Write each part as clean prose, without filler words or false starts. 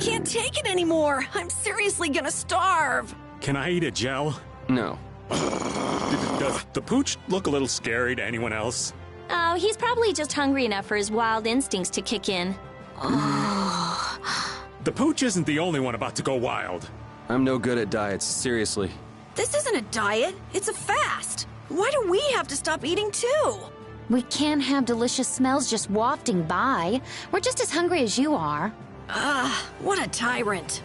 can't take it anymore. I'm seriously gonna starve. Can I eat a gel? No. Does the pooch look a little scary to anyone else? Oh, he's probably just hungry enough for his wild instincts to kick in. The pooch isn't the only one about to go wild. I'm no good at diets, seriously. This isn't a diet, it's a fast. Why do we have to stop eating too? We can't have delicious smells just wafting by. We're just as hungry as you are. What a tyrant.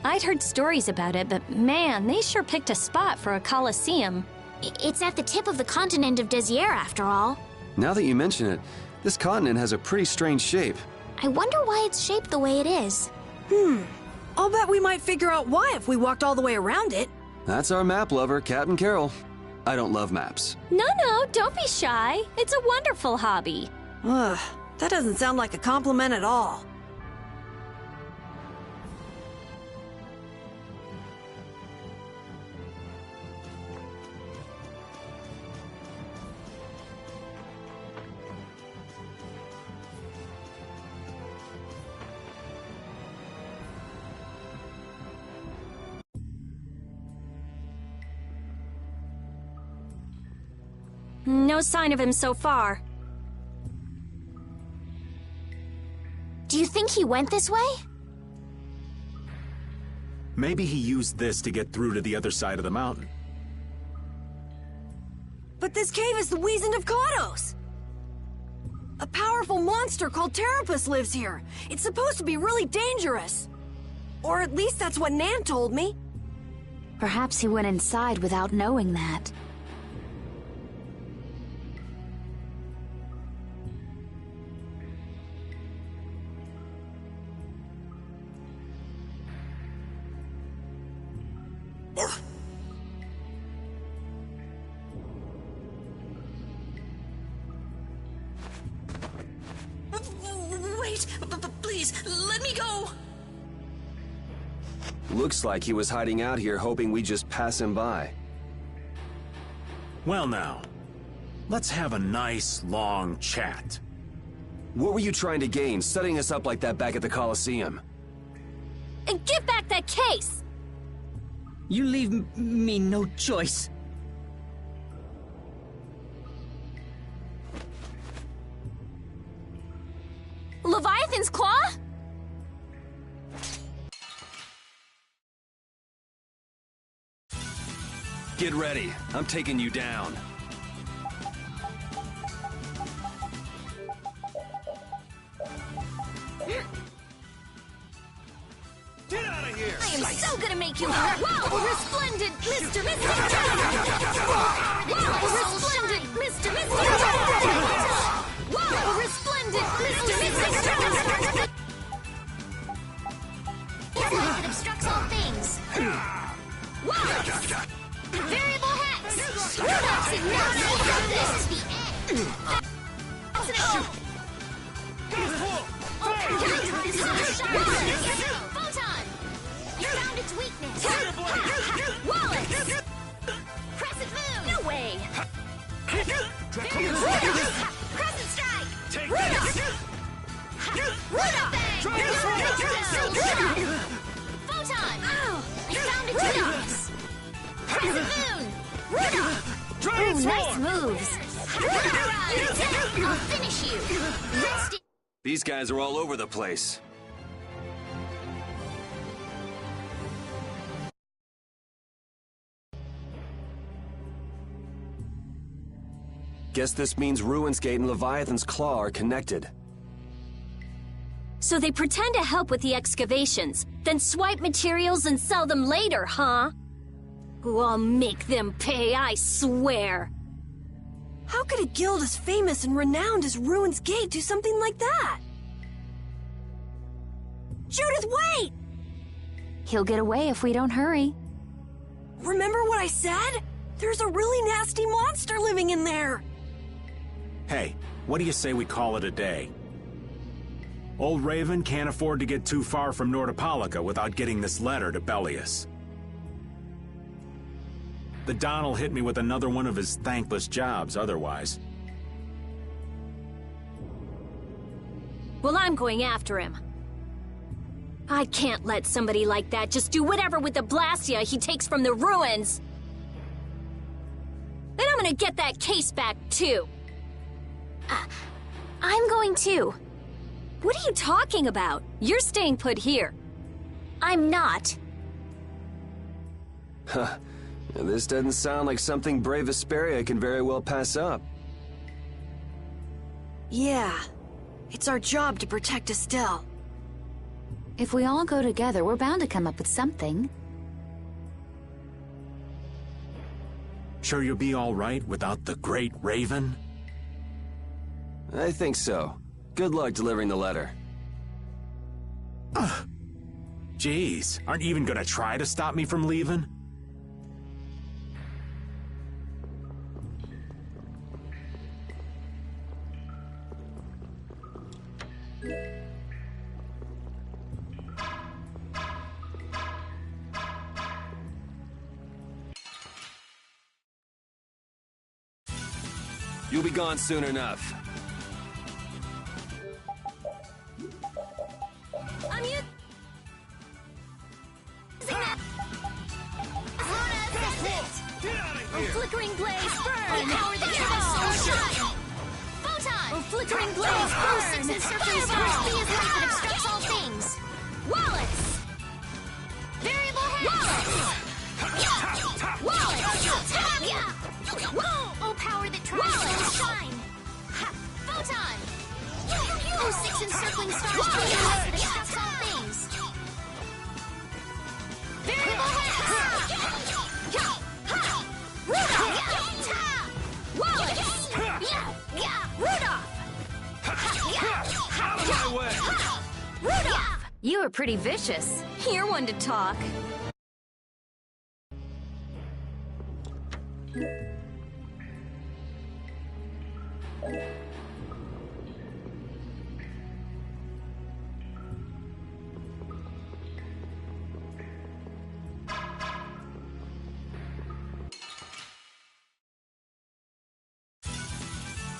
I'd heard stories about it, but man, they sure picked a spot for a coliseum. It's at the tip of the continent of Desier, after all. Now that you mention it, this continent has a pretty strange shape. I wonder why it's shaped the way it is. I'll bet we might figure out why if we walked all the way around it. That's our map lover, Captain Carroll. I don't love maps. No, don't be shy. It's a wonderful hobby. Ugh, that doesn't sound like a compliment at all. No sign of him so far. Do you think he went this way? Maybe he used this to get through to the other side of the mountain. But this cave is the Wizened of Kados! A powerful monster called Terrapus lives here. It's supposed to be really dangerous. Or at least that's what Nan told me. Perhaps he went inside without knowing that. Wait, please, let me go! Looks like he was hiding out here hoping we'd just pass him by. Well now, let's have a nice, long chat. What were you trying to gain, setting us up like that back at the Coliseum? And give back that case! You leave me no choice. Leviathan's Claw? Get ready. I'm taking you down. Get out of here! I am so gonna make you hurt! Wow! Resplendent Mr. Wow! Resplendent Mr. Wow! Resplendent Mr. It obstructs all things. Wow! Variable hex. That's enough. This is the end. That's an This is a sharp. Photon. You found its weakness. Wallace! Crescent moon. No way! Crescent strike. Take Rudolph. Photon. I found its Rudolphs! Crescent Moon! Rudolph! Ooh, nice moves. I'll finish you! Rest These guys are all over the place. Guess this means Ruin's Gate and Leviathan's Claw are connected. So they pretend to help with the excavations, then swipe materials and sell them later, huh? Ooh, I'll make them pay, I swear. How could a guild as famous and renowned as Ruin's Gate do something like that? Judith, wait! He'll get away if we don't hurry. Remember what I said? There's a really nasty monster living in there! Hey, what do you say we call it a day? Old Raven can't afford to get too far from Nordopolica without getting this letter to Bellius. The Don'll hit me with another one of his thankless jobs otherwise. Well, I'm going after him. I can't let somebody like that just do whatever with the Blastia he takes from the ruins. And I'm gonna get that case back, too. I'm going too. What are you talking about? You're staying put here. I'm not. Huh. This doesn't sound like something brave Vesperia can very well pass up. Yeah, it's our job to protect Estelle. If we all go together, we're bound to come up with something. Sure you'll be all right without the Great Raven? I think so. Good luck delivering the letter. Jeez, aren't you even gonna try to stop me from leaving? You'll be gone soon enough. I'm using that. Luna assistant! Oh, flickering blaze, burn! Power the shine! Photon! Oh, flickering blaze, Oh, burn! six encircling stars be as light that obstructs all things! Wallace! Variable head! Wallace! Oh, power that tries to shine! Photon! Oh, six encircling stars be as light that obstructs all things! Variable head! Rudolph! Wallace! Rudolph! Rudolph! You are pretty vicious. You're one to talk.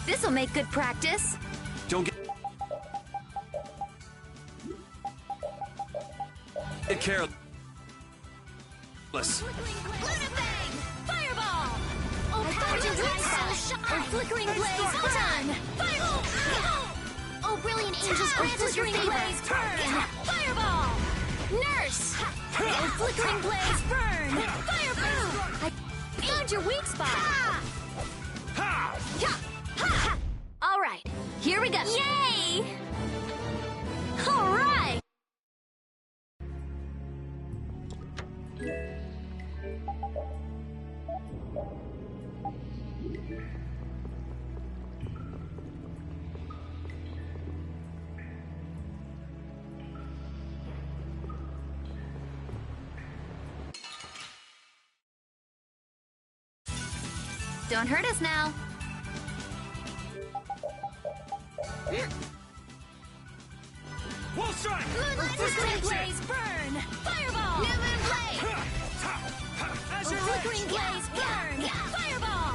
This'll make good practice. Don't get careless. Lunafang! Fireball! Oh, power to shine! Oh, flickering blaze, burn! Fireball! Oh, brilliant angels, grant us your favor! burn! Fireball! Nurse! Oh, flickering blaze, burn! Fireball! I found your weak spot. All right, here we go. Yay! All right. Don't hurt us now. Full strike! Moonlight Flickering Blaze! blaze, burn! Fireball! New Moon Blade! Oh, flickering blaze, burn! Fireball!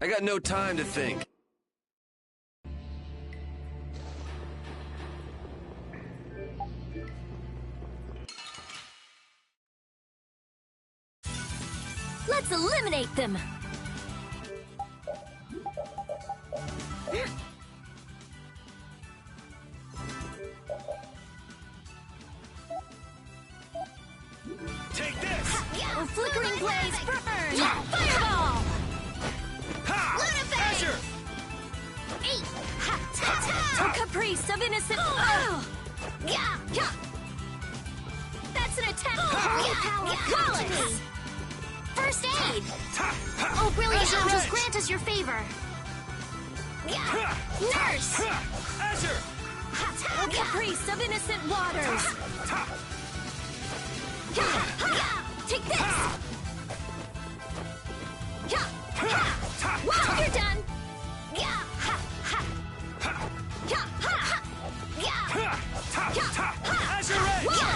I got no time to think. Let's eliminate them! Take this! Oh, flickering blaze, burn! Fireball! Azure! Oh, caprice of innocent... Oh! That's an attack! Wallace! First aid! Oh, brilliant angels, grant us your favor! Nurse! Azure! Oh, caprice of innocent waters! Take this! Wow, you're done! Azure Edge!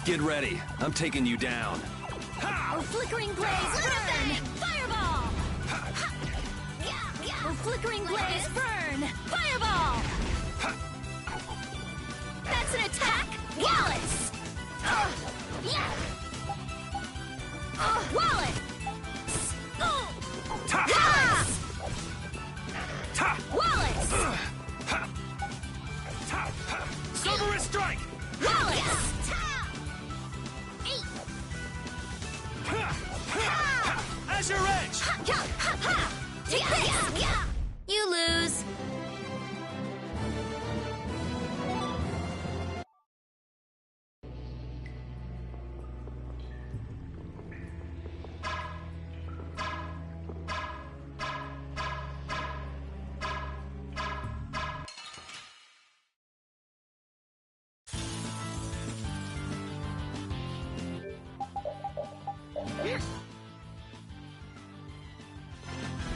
Get ready. I'm taking you down. Oh, flickering blaze, burn! Fireball! Oh, flickering blaze, burn! Fireball! That's an attack! Wallace! Wallace! Wallace! Silverist strike! Wallace! Azure Edge! Take this! You lose.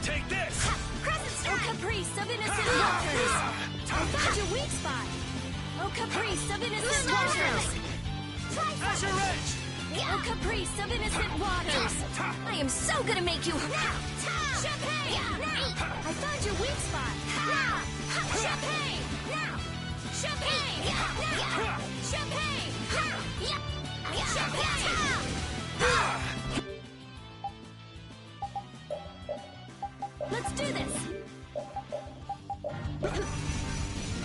Take this! Oh, caprice of innocent waters! I found your weak spot! Oh, caprice of innocent waters! Azure Edge! Oh, caprice of innocent waters! I am so gonna make you... Champagne! I found your weak spot! Champagne! Champagne! Champagne! Champagne! Let's do this!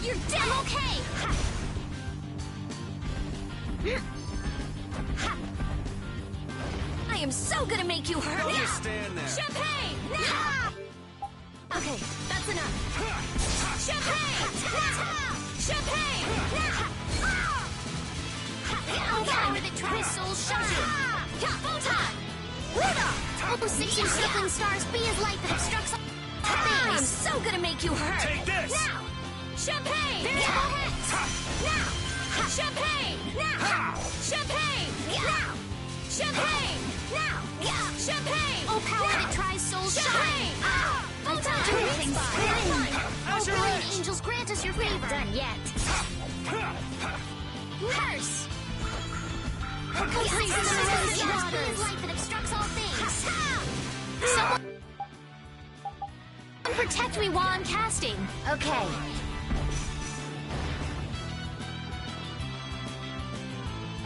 You're dead! I'm okay! I am so gonna make you hurt! Don't just stand there. Champagne! Okay, that's enough. Champagne! Champagne! Oh, power that tries soul shine! Photon! Rudolph! Oh, 16 circling stars, be as light that obstructs all I am things! so gonna make you hurt! Take this! Now! Champagne! Now! Champagne! Now! Champagne! Now! Champagne! Now! Champagne! Oh, power that tries soul shine! Photon! Everything's fine! Oh, Azure brilliant Edge! angels, grant us your favor! Done yet. Nurse! Oh, caprice of innocent Be as waters! light that obstructs all things! Someone protect me while I'm casting! Okay.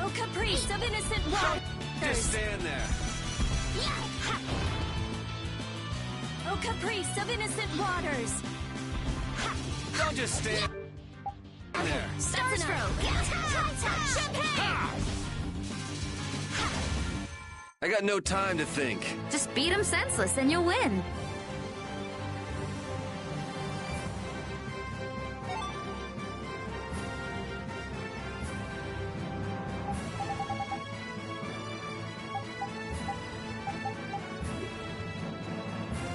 Oh, caprice of innocent waters! Just stand there. Oh, caprice of innocent waters! Don't just stand there. Starstroke! Champagne! I got no time to think. Just beat him senseless and you'll win.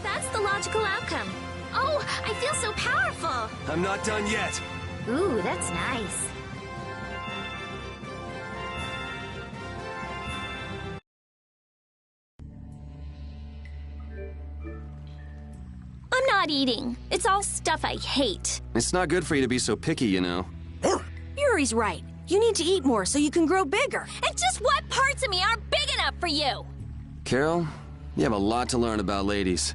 That's the logical outcome. Oh, I feel so powerful! I'm not done yet. Ooh, that's nice. I'm not eating. It's all stuff I hate. It's not good for you to be so picky, you know. Yuri's right. You need to eat more so you can grow bigger. And just what parts of me aren't big enough for you? Carol, you have a lot to learn about ladies.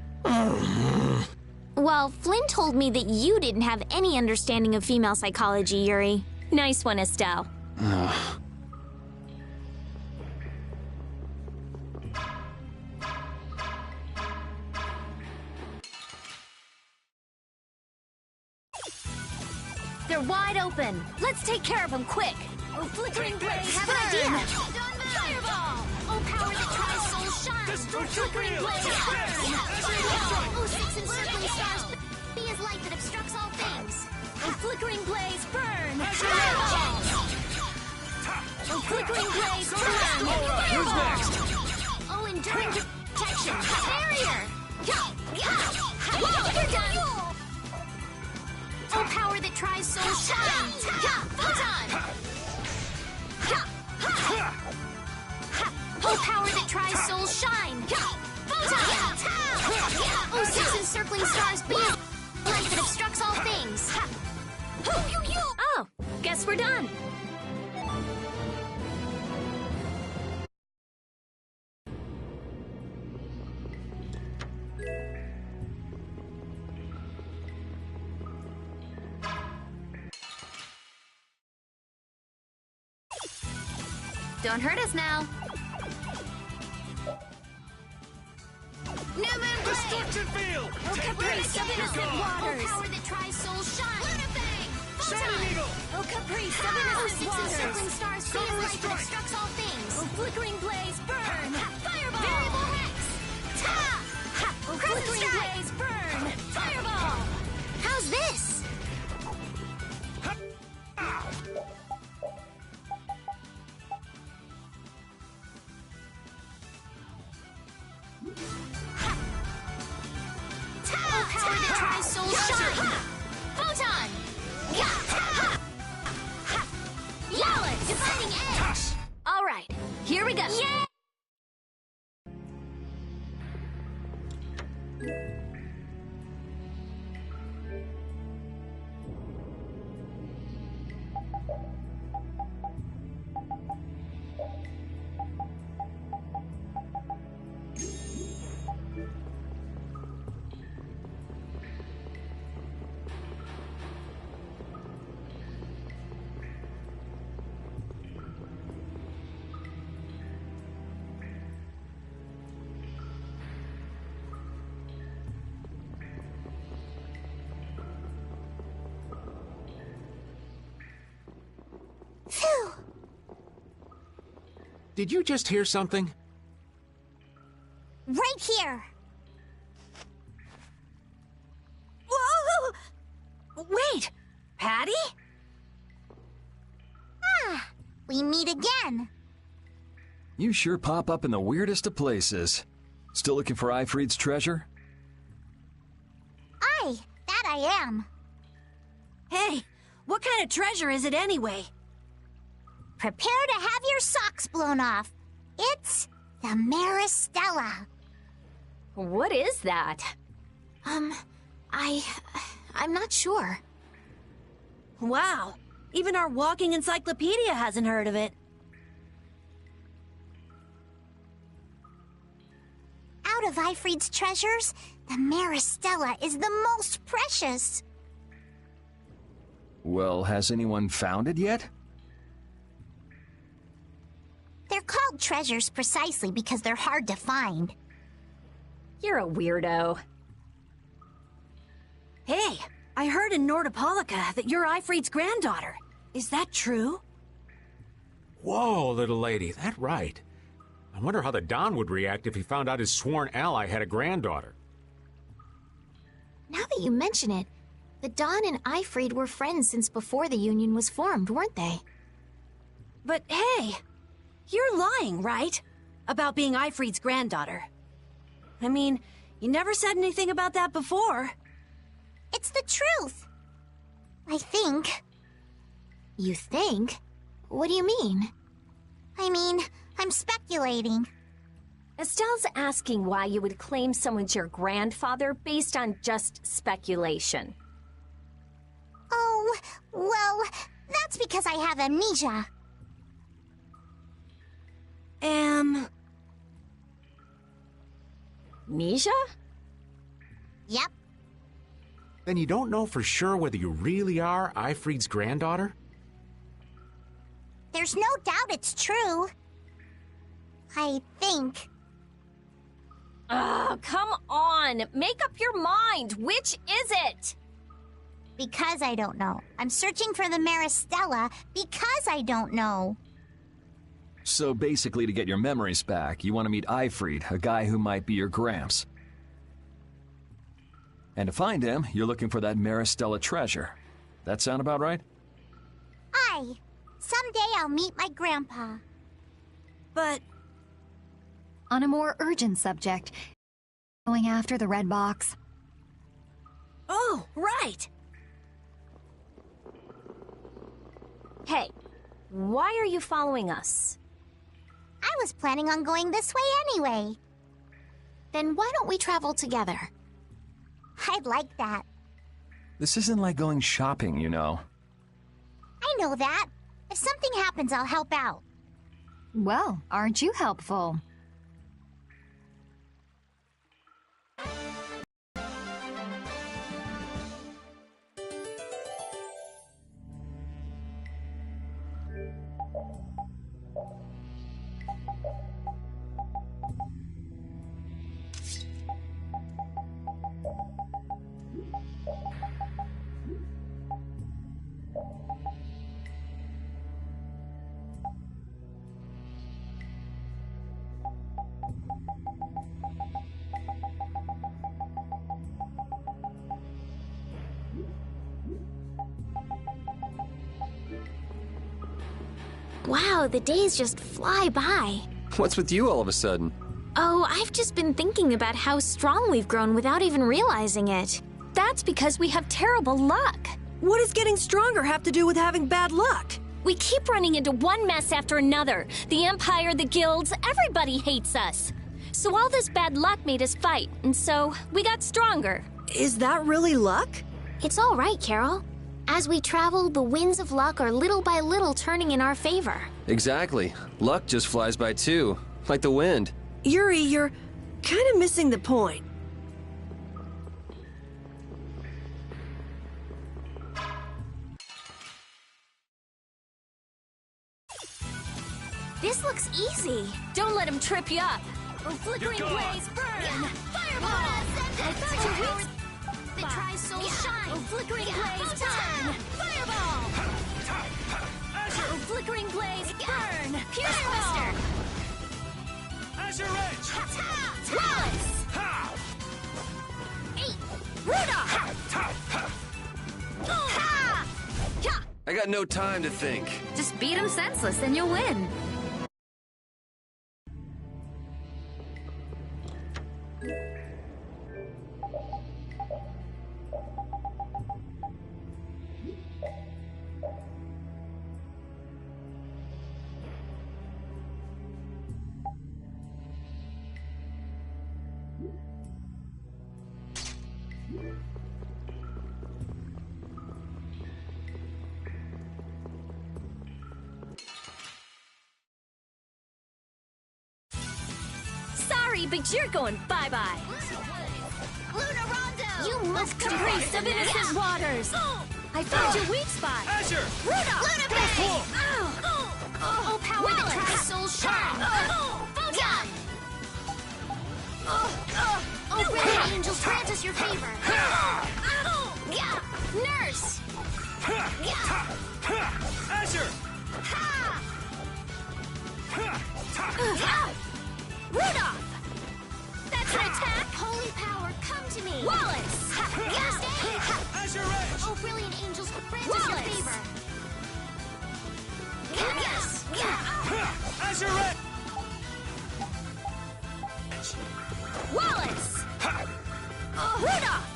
Well, Flynn told me that you didn't have any understanding of female psychology, Yuri. Nice one, Estelle. They're wide open. Let's take care of them quick. Oh, flickering blaze, have an idea. Fireball. Oh, power that tries soul shine. Oh, flickering blaze, burn. Fireball. Oh, six encircling stars. Be as light that obstructs all things. Oh, flickering blaze, burn. Fireball. Oh, flickering blaze, burn. Fireball. Who's next? Oh, enduring protection. Barrier. You're done. Oh, power that tries soul shine! Photon! Oh, power that tries soul shine! Photon! Oh, six encircling stars be light that obstructs all things! Oh, guess we're done! Don't hurt us now. New Moon Destruction field! Oh, caprice of innocent waters! Oh, power that tries soul shine! Lunafang! Shining Eagle! Oh, caprice of innocent waters! Encircling stars be as light that obstructs all things! Oh, flickering blaze, burn! Fireball! Variable hex! Oh, flickering blaze, burn! Fireball! How's this? Oh, power that tries soul shine! Photon! Yowlin! Defining edge! All right, here we go. Yeah! Did you just hear something? Right here! Whoa! Wait! Patty? Ah, we meet again. You sure pop up in the weirdest of places. Still looking for Ifrid's treasure? Aye, that I am. Hey, what kind of treasure is it anyway? Prepare to have your socks blown off. It's the Maristella. What is that? I'm not sure. Wow, even our walking encyclopedia hasn't heard of it. Out of Ifrid's treasures, the Maristella is the most precious. Well, has anyone found it yet? They're called treasures precisely because they're hard to find. You're a weirdo. Hey, I heard in Nordopolica that you're Ifrid's granddaughter. Is that true? Whoa, little lady, that right. I wonder how the Don would react if he found out his sworn ally had a granddaughter. Now that you mention it, the Don and Ifrid were friends since before the Union was formed, weren't they? But hey, you're lying, right? About being Ifrid's granddaughter. I mean, you never said anything about that before. It's the truth. I think. You think? What do you mean? I mean, I'm speculating. Estelle's asking why you would claim someone's your grandfather based on just speculation. Oh, well, that's because I have amnesia. Amnesia? Yep. Then you don't know for sure whether you really are Ifried's granddaughter? There's no doubt it's true. I think. Ugh, come on! Make up your mind! Which is it? Because I don't know. I'm searching for the Maristella because I don't know. So basically, to get your memories back, you want to meet Ifried, a guy who might be your gramps. And to find him, you're looking for that Maristella treasure. That sound about right? Aye. Someday I'll meet my grandpa. But On a more urgent subject, going after the red box. oh, right. Hey, why are you following us? I was planning on going this way anyway. Then why don't we travel together? I'd like that. This isn't like going shopping, you know. I know that. If something happens, I'll help out. Well, aren't you helpful? Wow, the days just fly by. What's with you all of a sudden? Oh, I've just been thinking about how strong we've grown without even realizing it. That's because we have terrible luck. What does getting stronger have to do with having bad luck? We keep running into one mess after another. The Empire, the guilds, everybody hates us. So all this bad luck made us fight, and so we got stronger. Is that really luck? It's all right, Carol. As we travel, the winds of luck are little by little turning in our favor. Exactly. Luck just flies by too, like the wind. Yuri, you're kind of missing the point. This looks easy. Don't let him trip you up. Oh, flickering blaze, burn! Fireball! I thought you weak. The Tri-Soul shine! Oh, flickering blaze, burn! Fireball! Oh, flickering blaze, burn! Pierce Buster! Azure Edge! Wallace! Rudolph! I got no time to think. Just beat him senseless and you'll win. Sorry, but you're going bye-bye. Luna Rondo! You must Caprice of innocent waters! I found your weak spot! Azure! Rudolph! Luna Bay! Oh, power the Wallace! Tri-Soul shine! Photon! Oh, brilliant angels, grant us your favor! Nurse! Azure! Rudolph! That's an attack! Holy power, come to me! Wallace! First aid! Azure Edge! Oh, brilliant angels, grant us your Wallace! favor! Yes! Azure Edge! Wallace! Rudolph!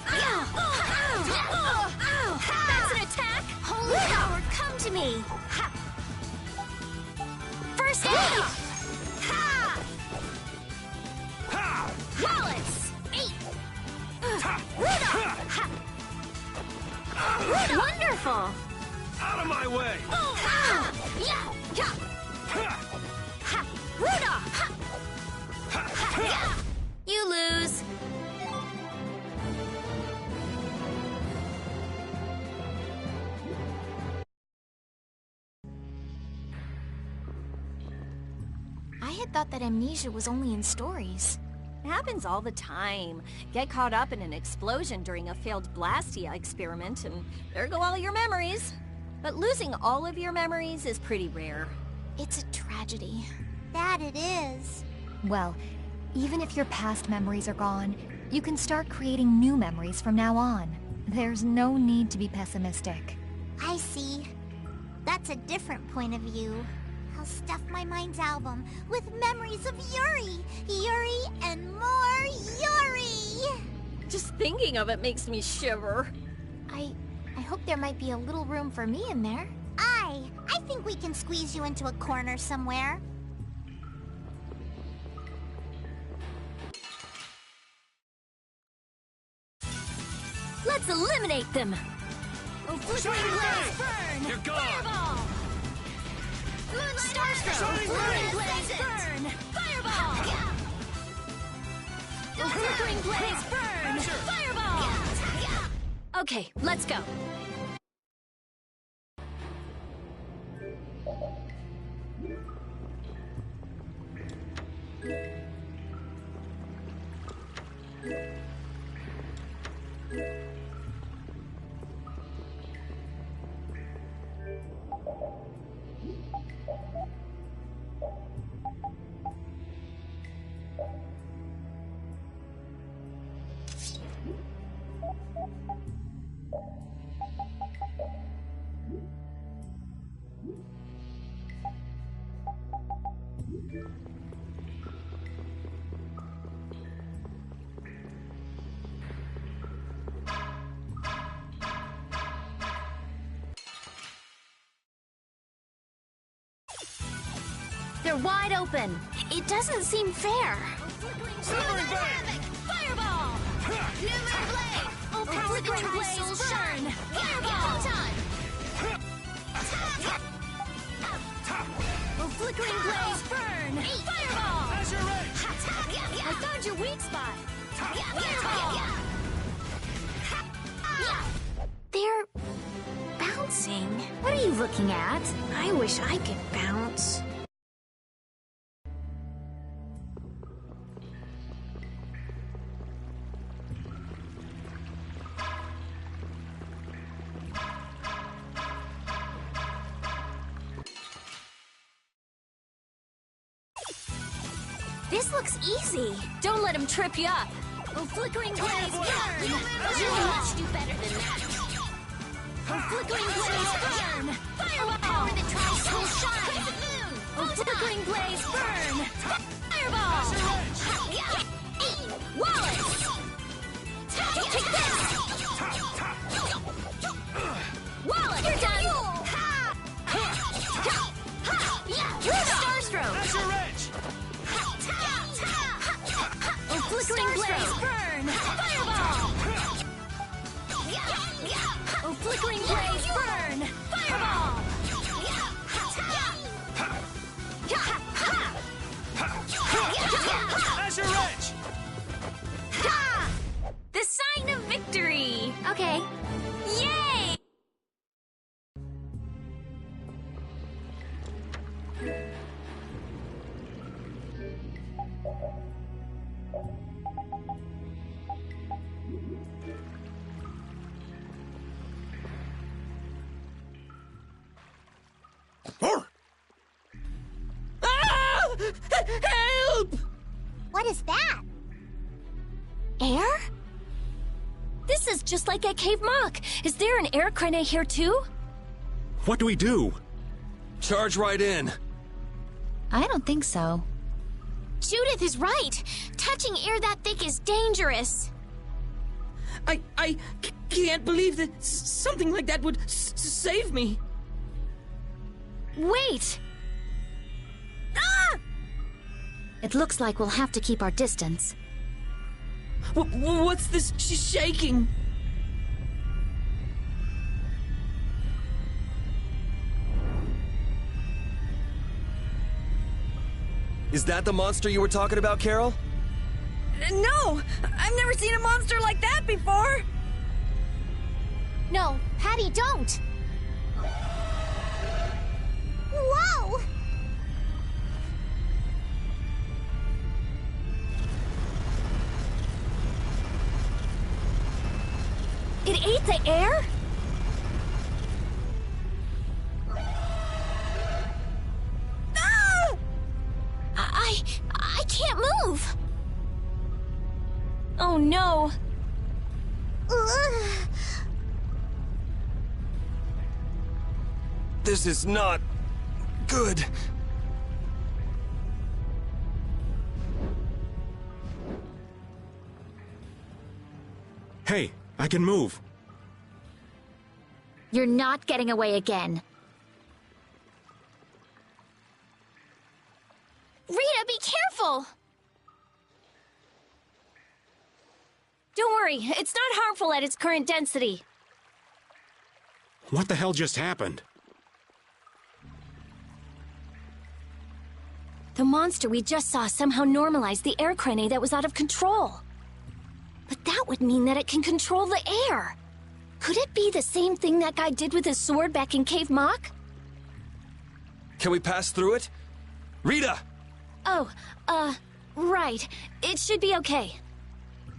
That's an attack! Holy power, come to me! First aid! of my way! You lose. I had thought that amnesia was only in stories. It happens all the time. Get caught up in an explosion during a failed Blastia experiment, and there go all your memories. But losing all of your memories is pretty rare. It's a tragedy. That it is. Well, even if your past memories are gone, you can start creating new memories from now on. There's no need to be pessimistic. I see. That's a different point of view. I'll stuff my mind's album with memories of Yuri! Yuri and more Yuri! Just thinking of it makes me shiver. I hope there might be a little room for me in there. I think we can squeeze you into a corner somewhere. Let's eliminate them! Oh, flickering blaze, burn! You're gone! Fireball! Starstroke! Flickering blaze, burn! Fireball! Oh, flickering blaze, burn! Fireball! Okay, let's go. They're wide open. It doesn't seem fair. Silvering Vein! Fireball! Lunar Blade! Oh, flickering blaze, burn! Fireball! Oh, flickering blaze, burn! Fireball! Azure Edge! I found your weak spot. They're bouncing. What are you looking at? I wish I could bounce. This looks easy. Don't let him trip you up. Oh, flickering blaze, burn! You can much do better than that. Oh, flickering blaze, burn! Fireball! Power that tries to shine! Oh, flickering blaze, burn! Fireball! Wallace! Take this! Wallace, you're done! Starstroke! Azure Edge! Oh, flickering blaze, burn! Fireball! Oh, flickering blaze, burn! Fireball! Azure Edge! The sign of victory! Okay. Yay! Ah! Help! What is that? Air? This is just like at Cave Mock. Is there an air crane here too? What do we do? Charge right in. I don't think so. Judith is right. Touching air that thick is dangerous. I can't believe that something like that would save me. Wait! Ah! It looks like we'll have to keep our distance. What's this shaking? Is that the monster you were talking about, Carol? No! I've never seen a monster like that before! No, Patty, don't! Whoa! It ate the air? Ah! I can't move! Oh no! Ugh. This is not good. Hey, I can move. You're not getting away again. Rita, be careful! Don't worry, it's not harmful at its current density. What the hell just happened? The monster we just saw somehow normalized the air crane that was out of control. But that would mean that it can control the air. Could it be the same thing that guy did with his sword back in Cave Mock? Can we pass through it? Rita! Oh, right. It should be okay.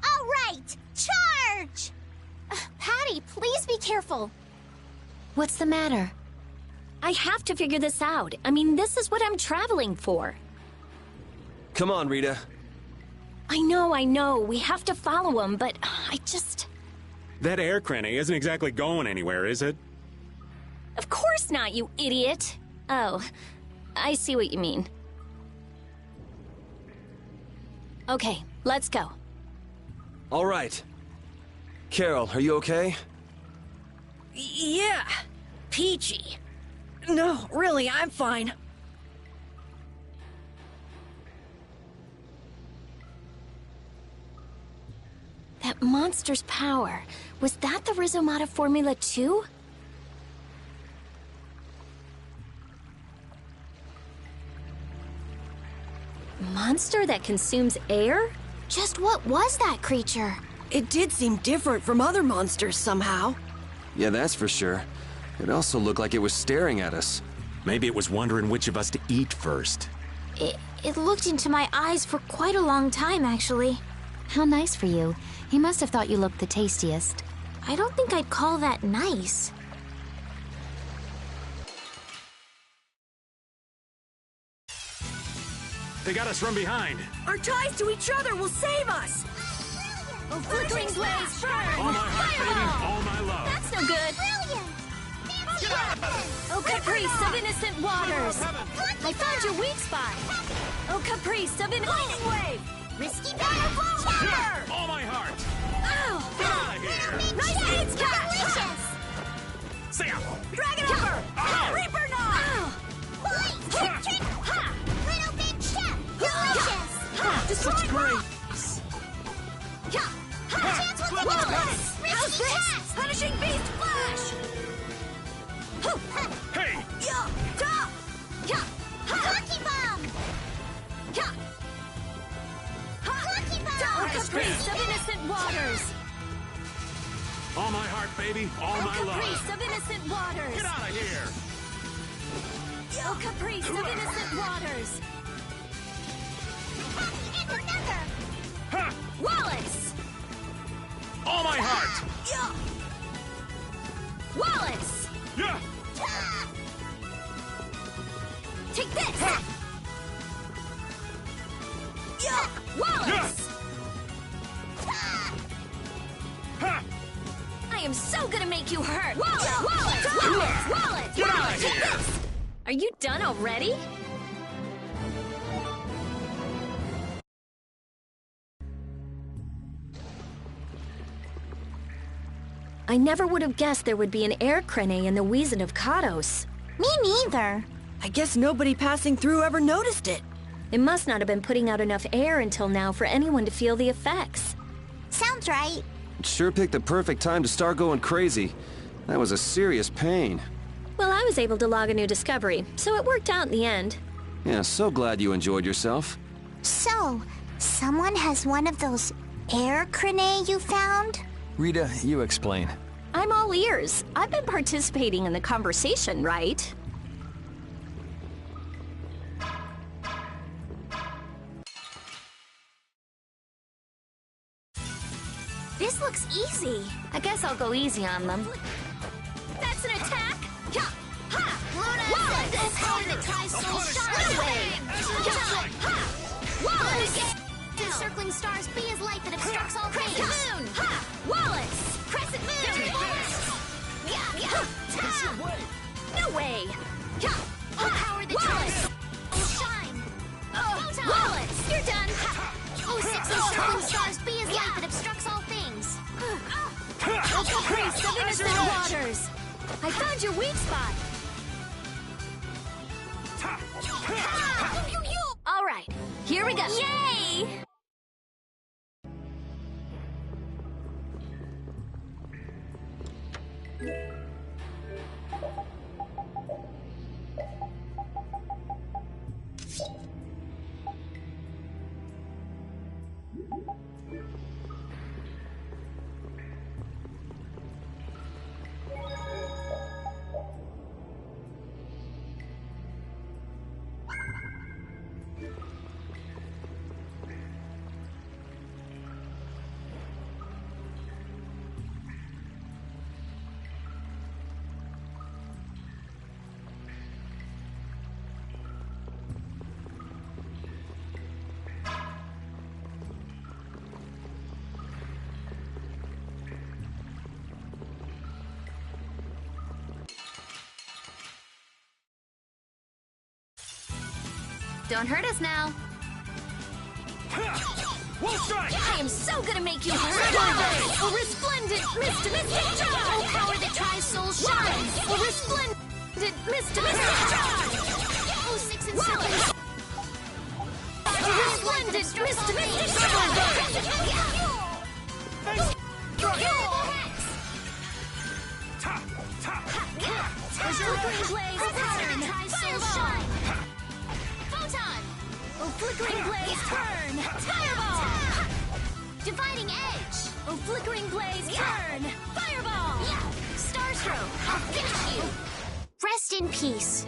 All right, charge! Patty, please be careful. What's the matter? I have to figure this out. I mean, this is what I'm traveling for. Come on, Rita. I know. We have to follow him, but I just... That air crane isn't exactly going anywhere, is it? Of course not, you idiot. Oh, I see what you mean. Okay, let's go. All right. Carol, are you okay? Yeah. Peachy. No, really, I'm fine. That monster's power, was that the Rizomata Formula 2? Monster that consumes air? Just what was that creature? It did seem different from other monsters somehow. Yeah, that's for sure. It also looked like it was staring at us. Maybe it was wondering which of us to eat first. It looked into my eyes for quite a long time, actually. How nice for you. He must have thought you looked the tastiest. I don't think I'd call that nice. They got us from behind. Our ties to each other will save us! Oh, flickering blaze, burn! All my heart, baby. Fireball! All my love. That's no good! Brilliant! Oh, caprice of innocent waters! I found your weak spot! Oh, caprice of innocent wave! Risky fireball! Yeah, all my heart. Ow! Get out of here. Nice hits, Delicious! Sam. Dragon Upper! Ow. Reaper Knock! Ow! Point! Trick! Ha! Little big chef! Delicious! Destroy Great. Yeah! Chance with the Wallace! Risky cast! Punishing Beast Flash! Hey. Yeah! Ta! Yeah! Lucky bomb! Yeah! Lucky Oh, bomb! caprice of innocent waters! All my heart, baby. All Oh, my caprice love. of innocent waters! Get out of here. Oh, caprice of innocent waters! And another! Ha. Wallace! All my heart. Yeah! Wallace! Yeah. Take this! Yeah! Wallace! Ha. I am so gonna make you hurt! Wallace! Wallace! Wallace! Get out of Take here. this! Are you done already? I never would have guessed there would be an air crane in the Weasand of Kados. Me neither. I guess nobody passing through ever noticed it. It must not have been putting out enough air until now for anyone to feel the effects. Sounds right. Sure picked the perfect time to start going crazy. That was a serious pain. Well, I was able to log a new discovery, so it worked out in the end. Yeah, so glad you enjoyed yourself. So, someone has one of those air cranae you found? Rita, you explain. I'm all ears. I've been participating in the conversation, right? This looks easy. I guess I'll go easy on them. That's an attack! Yeah! Ha! Wallace! This power that tries soul shine away! Ha! Wallace! Encircling stars, be as light that obstructs all Crescent things. moon! Ha! Wallace! Crescent moon! No way! Yeah! Oh, power that tries soul shine. Photon! Wallace! You're done! Oh, six encircling stars, be as light that obstructs all things. Oh, priest of innocent waters! I found your weak spot! All right, here we go. Yay! Don't hurt us now. Wolf strike! I am so gonna make you hurt. A resplendent mystic charge! Oh, power that tries soul shine. A resplendent mystic charge! Oh, six encircling. A resplendent mystic charge! Flickering blaze, burn! Soul shine. Photon! Oh, flickering blaze, burn! Fireball! Dividing edge. Oh, flickering blaze, burn! Fireball! Starstroke. I'll finish you. Rest in peace.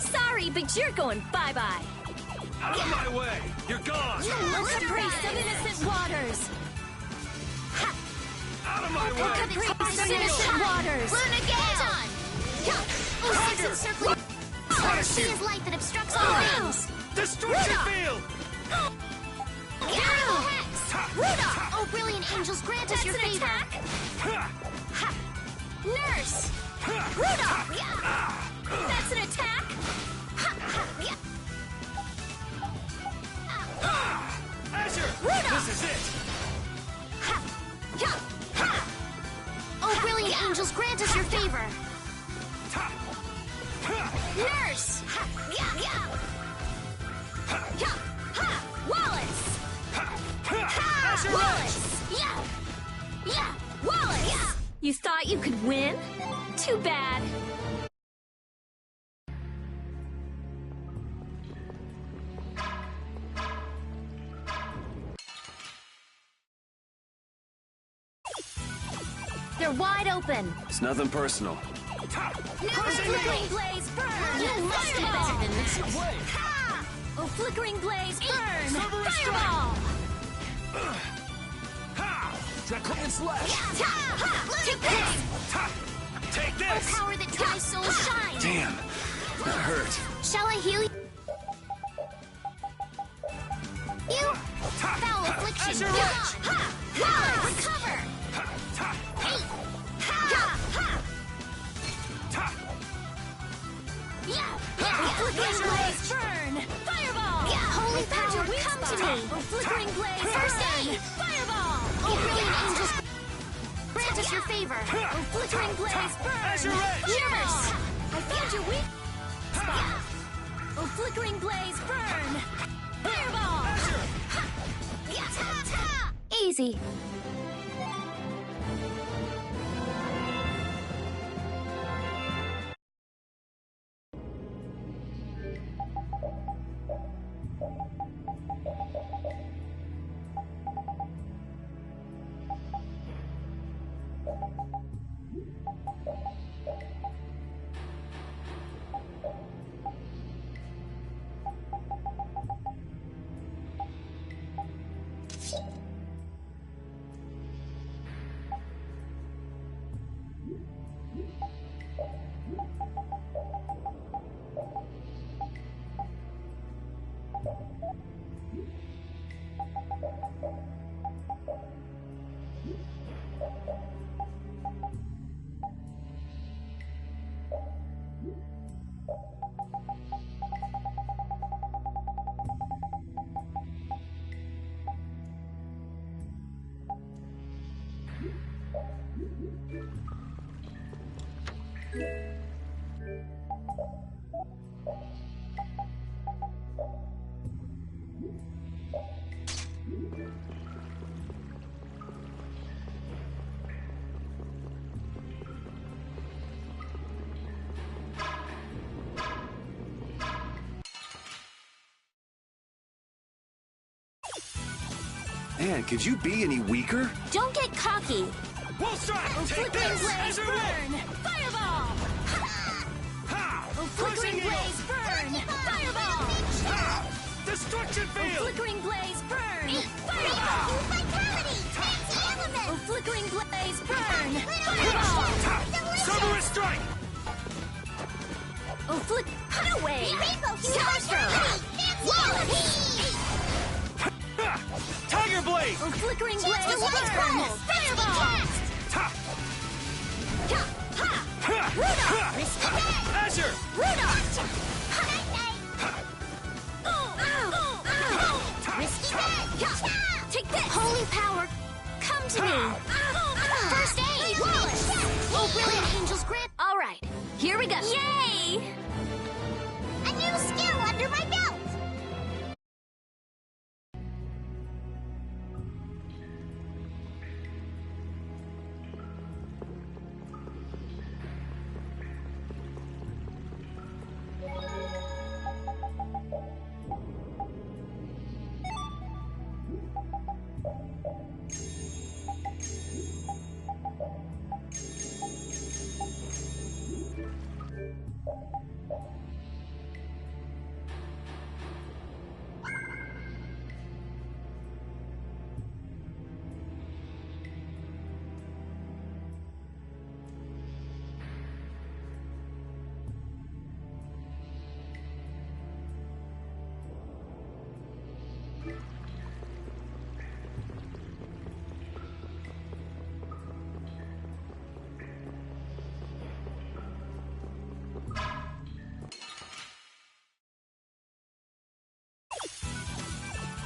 Sorry, but you're going bye-bye. Out of my way! You're gone! The priest of innocent waters! Out of my The way! priest of innocent waters! Photon! Oh, six encircling. Stars, be as light that obstructs all things. Destruction field! Variable hex. Rudolph! Oh, brilliant angels, grant us your favor. Nurse. Rudolph! That's an attack! Azure! Rudolph! This is it! Oh, brilliant angels, grant us your favor. Nurse. Wallace! Azure Wallace! Yeah. Wallace! You thought you could win? Too bad. They're wide open. It's nothing personal. Flickering blaze, burn! You must be better than this. Ha! Oh, flickering blaze, burn! Fireball! Draconian slash! Take this! Take this! Oh, power that tries soul shine. Damn, that hurt. Shall I heal you? Foul affliction. Azure Recover. Flickering blaze, burn! Fireball! Holy power, come to me! Flickering blaze, first aid! Fireball! Brilliant angels, grant us your favor! Flickering blaze, burn! Yours! I found your weak spot! Flickering blaze, burn! Fireball! Easy. Man, could you be any weaker? Don't get cocky! Wolf strike! Take Flickering this! blaze, Azure burn! Fireball! Flickering blaze, burn! Fireball! Destruction field! Flickering blaze, burn! Fireball! Vitality! Anti-element! Flickering blaze, burn! Fireball! Cerberus strike! Cut away! Starstruck! Tiger blade! Flickering blaze, burn! Fireball! Azure! Take this! Holy power, come to me! First aid! Wallace! Brilliant angels grant... All right, here we go! Yay! A new skill under my belt!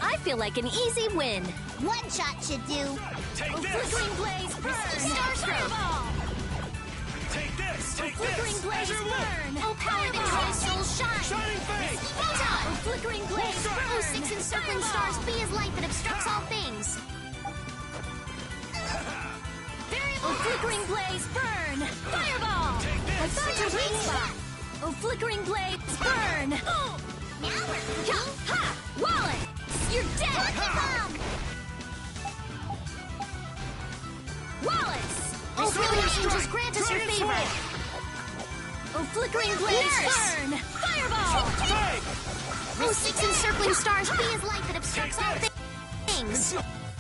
I feel like an easy win. One shot should do. Take this! Flickering blaze, burn! Fireball! Take this! Take Flickering this! blaze, Azure wolf! burn! Power that tries souls shine! Shining face! Flickering blaze, burn! Six encircling stars be as light that obstructs all things. Flickering blaze, burn! Fireball! Take this! I found your weak spot! Flickering blaze, burn! Now we're Ha! Wallace! You're dead! Wallace! Brilliant angels grant us your favor. Flickering blaze, burn! Fireball! Six encircling stars be as light that obstructs all things.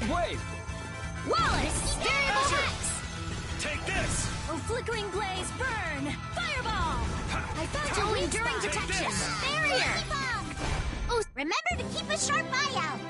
Wait! Wallace! Variable Rex! Take this! Flickering blaze, burn! Fireball! I found your enduring protection! Barrier! Oh, remember to keep a sharp eye out.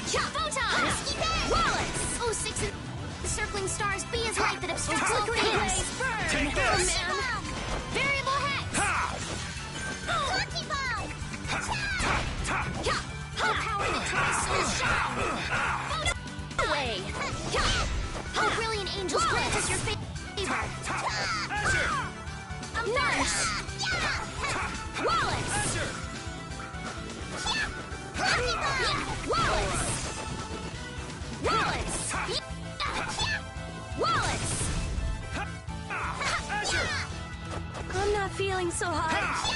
Photon! Wallace! Oh, 6 circling stars, B is light that obstructs all things. Burn! Take this! Oh, man. Variable hex! Lucky bomb! Oh, power that tries soul shine! Away! Oh, brilliant angels grant us your favor! Nurse! Wallace! Wallace! Wallace! Wallace! I'm not feeling so hot.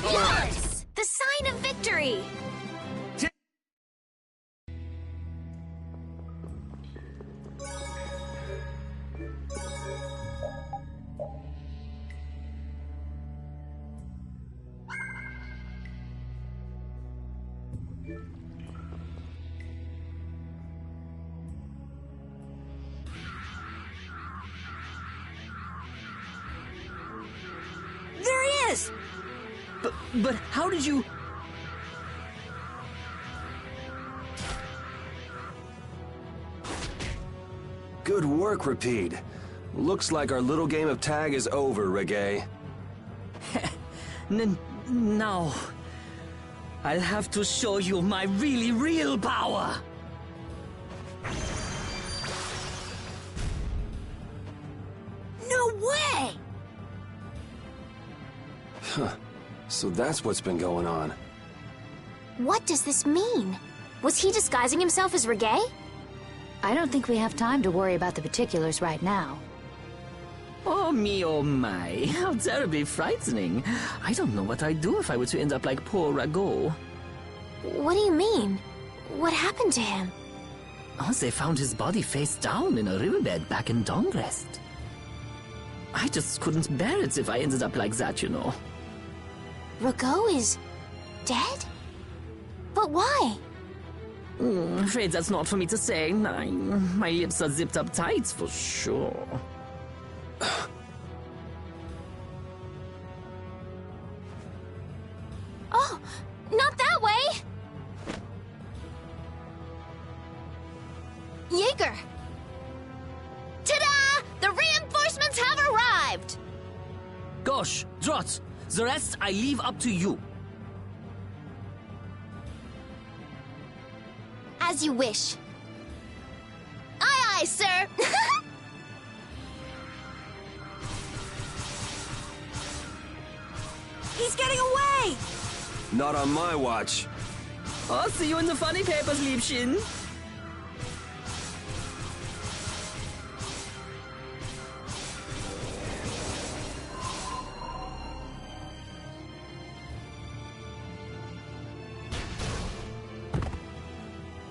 Wallace! The sign of victory! There he is! But how did you... Good work, Repeat. Looks like our little game of tag is over, Reggae. Now... I'll have to show you my really real power! No way! Huh. So that's what's been going on. What does this mean? Was he disguising himself as Reggae? I don't think we have time to worry about the particulars right now. Oh me, oh my. How terribly frightening. I don't know what I'd do if I were to end up like poor Rago. What do you mean? What happened to him? Oh, they found his body face down in a riverbed back in Dongrest. I just couldn't bear it if I ended up like that, you know. Rago is... dead? But why? Afraid that's not for me to say. My lips are zipped up tight for sure. Oh, not that way! Jaeger! Ta-da! The reinforcements have arrived! Gosh, Drot, the rest I leave up to you. As you wish. Aye, aye, sir! He's getting away! Not on my watch. I'll see you in the funny papers, Liebchen.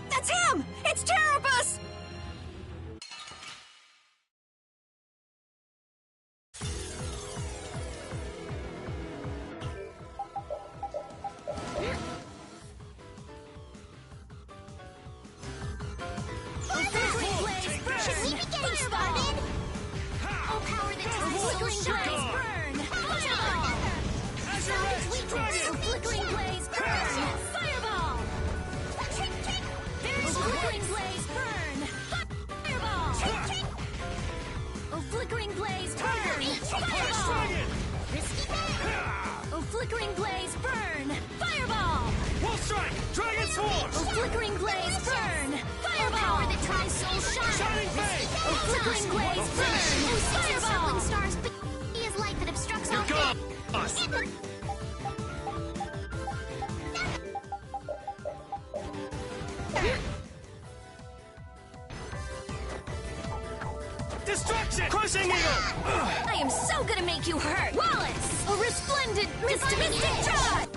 That's him! It's Terrapus! Should we be getting started? Oh, power that tries flickering blaze, burn! Fireball! Oh, flickering blaze, burn! Fireball! There's flickering blaze, burn! Fireball! Oh, flickering blaze, burn! Fireball! Oh, flickering blaze, burn! Fireball! Wolf strike! Dragon swarm! Oh, flickering blaze, burn! Fireball! Power that tries soul shine! Shining Fang! Oh, flickering blaze, burn! Oh, Circling fireball! stars, B is light that obstructs all You're gone! things. Destruction! Crushing eagle! I am so gonna make you hurt! Wallace! A resplendent mystic trot!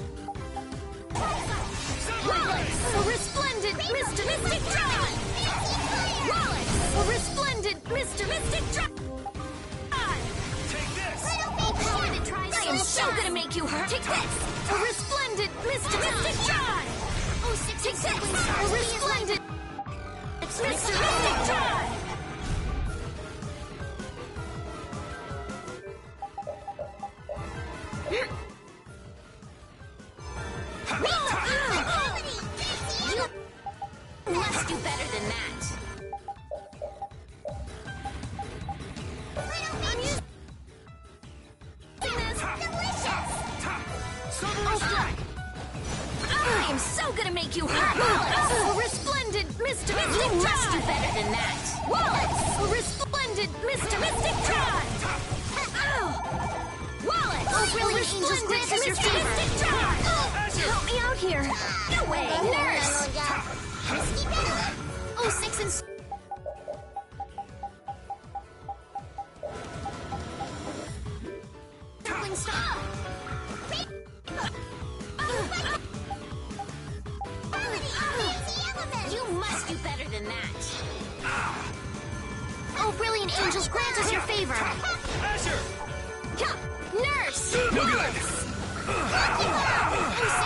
Wallace! A resplendent mystic trot! Wallace! A resplendent mystic trot! Take this! Oh, power that tries I am so gonna make you hurt! Take this! A resplendent mystic trot! Oh, take this! A resplendent mystic trot! do better than that. I'm using this. Delicious! I am so gonna make you hurt! Wallace! A resplendent Mr. Mystic Tron! You must do better than that! Wallace! A resplendent Mr. Mystic Tron! Wallace! Oh, brilliant angels grant us your favor! Mystic Tron! Help me out here! No way! Nurse! Oh, 6 and... Circling star! You must do better than that! Oh, brilliant angels grant us your favor! Asher! Nurse! No good! Oh,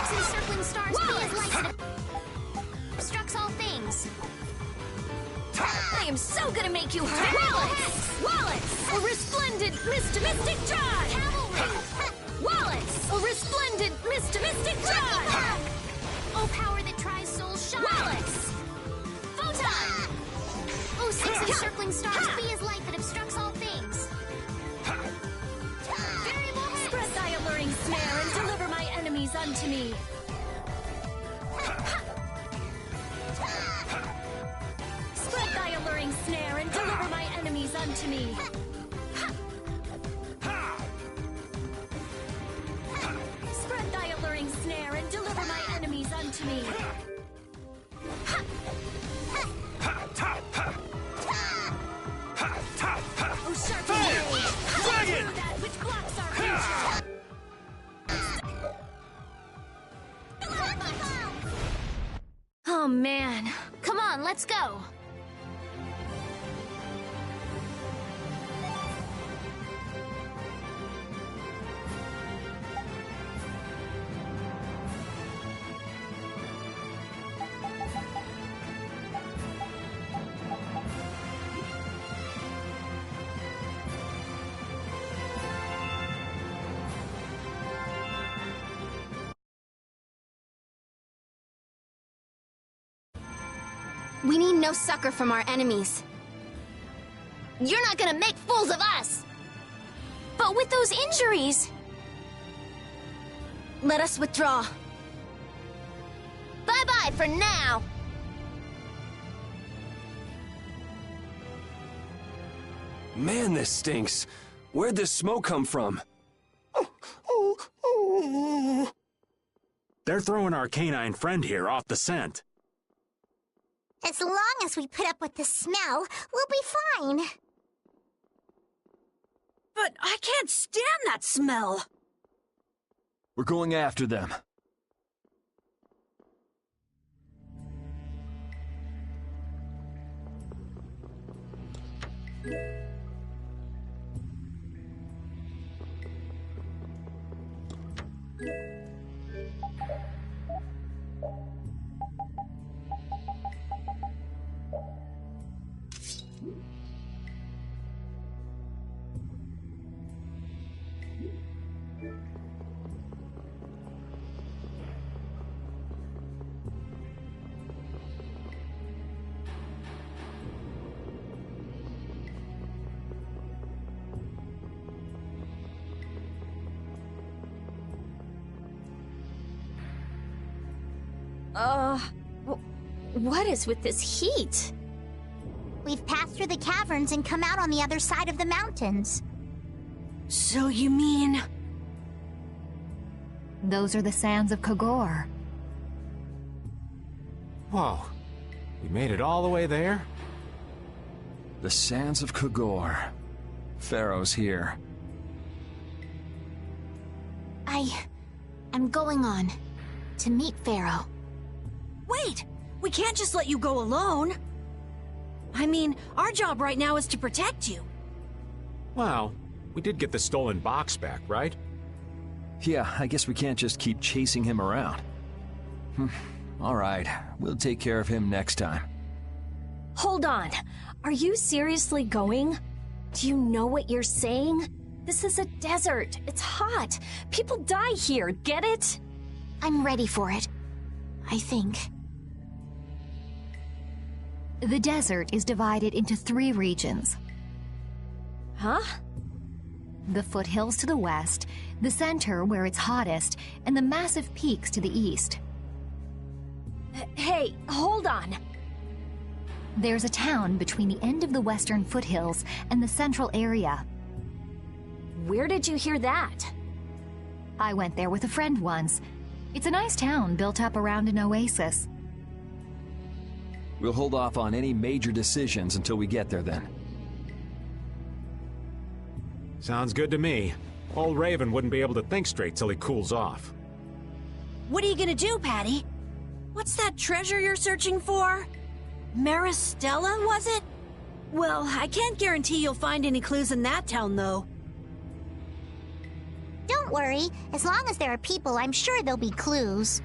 6 encircling stars be as light that obstructs all things. I am so gonna make you hurt! Wallace! Wallace! A resplendent Mr. Mystic Tron! Cavalry! Wallace! A resplendent Mr. Mystic Tron! Oh, power that tries souls shine! Wallace! Photon! Oh, 6 encircling stars be as light that obstructs all things. Spread thy alluring snare and deliver my enemies unto me. Spread thy alluring snare and deliver my enemies unto me. Spread thy alluring snare and deliver my enemies unto me. Oh, sharpen blade! Dragon! Through that which blocks our future! Oh man. Come on, let's go. We need no succor from our enemies. You're not gonna make fools of us! But with those injuries... Let us withdraw. Bye-bye for now! Man, this stinks. Where'd this smoke come from? They're throwing our canine friend here off the scent. As long as we put up with the smell, we'll be fine. But I can't stand that smell. We're going after them. What is with this heat? We've passed through the caverns and come out on the other side of the mountains. So you mean... Those are the sands of Kogor. Whoa. We made it all the way there? The sands of Kogor. Pharaoh's here. I'm going on to meet Pharaoh. Wait! We can't just let you go alone. I mean, our job right now is to protect you. Well, we did get the stolen box back, right? Yeah, I guess we can't just keep chasing him around. All right, we'll take care of him next time. Hold on. Are you seriously going? Do you know what you're saying? This is a desert. It's hot. People die here, get it? I'm ready for it. I think. The desert is divided into 3 regions. Huh? The foothills to the west, the center where it's hottest, and the massive peaks to the east. Hey, hold on. There's a town between the end of the western foothills and the central area. Where did you hear that? I went there with a friend once. It's a nice town built up around an oasis. We'll hold off on any major decisions until we get there then. Sounds good to me. Old Raven wouldn't be able to think straight till he cools off. What are you gonna do, Patty? What's that treasure you're searching for? Maristella, was it? Well, I can't guarantee you'll find any clues in that town, though. Don't worry. As long as there are people, I'm sure there'll be clues.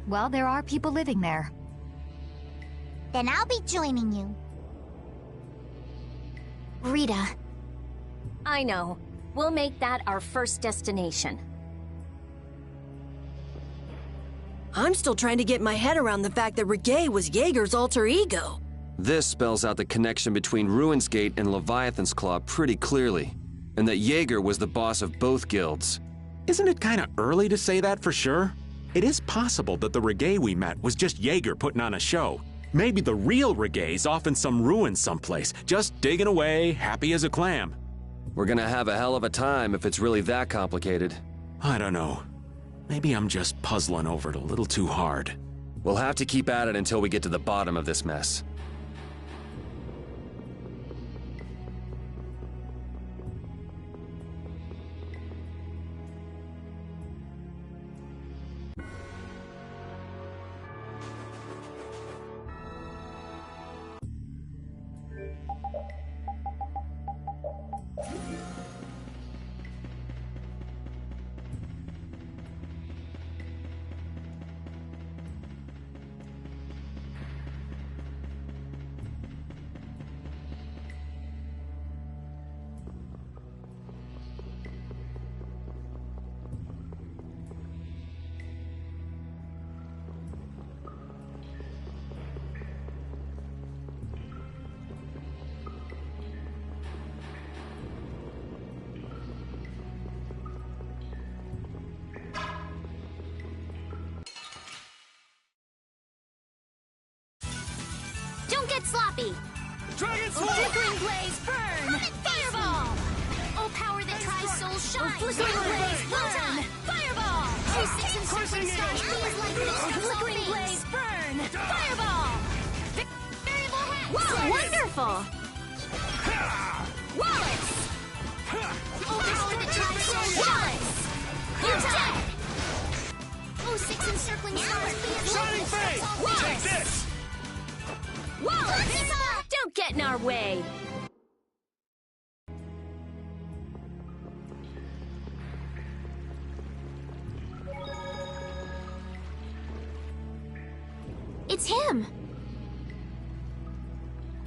Well, there are people living there. Then I'll be joining you. Rita. I know. We'll make that our first destination. I'm still trying to get my head around the fact that Reggae was Jaeger's alter ego. This spells out the connection between Ruin's Gate and Leviathan's Claw pretty clearly, and that Jaeger was the boss of both guilds. Isn't it kind of early to say that for sure? It is possible that the Reggae we met was just Jaeger putting on a show. Maybe the real Reggae's off in some ruin someplace, just digging away, happy as a clam. We're gonna have a hell of a time if it's really that complicated. I don't know. Maybe I'm just puzzling over it a little too hard. We'll have to keep at it until we get to the bottom of this mess. Don't get sloppy! Dragon Sword! Flickering blaze, burn! Fireball! Oh, power that tries souls shine! Flickering blaze, burn! Fireball! Oh, 6 and circling stars feels like this! Flickering blaze, burn! Fireball! Variable hat! Whoa, wonderful! Wallace! Oh, power that tries souls shine! You're dead! Oh, 6 and circling stars feels like Shining Fate! Wallace! Take this! Wallace! Don't get in our way! It's him!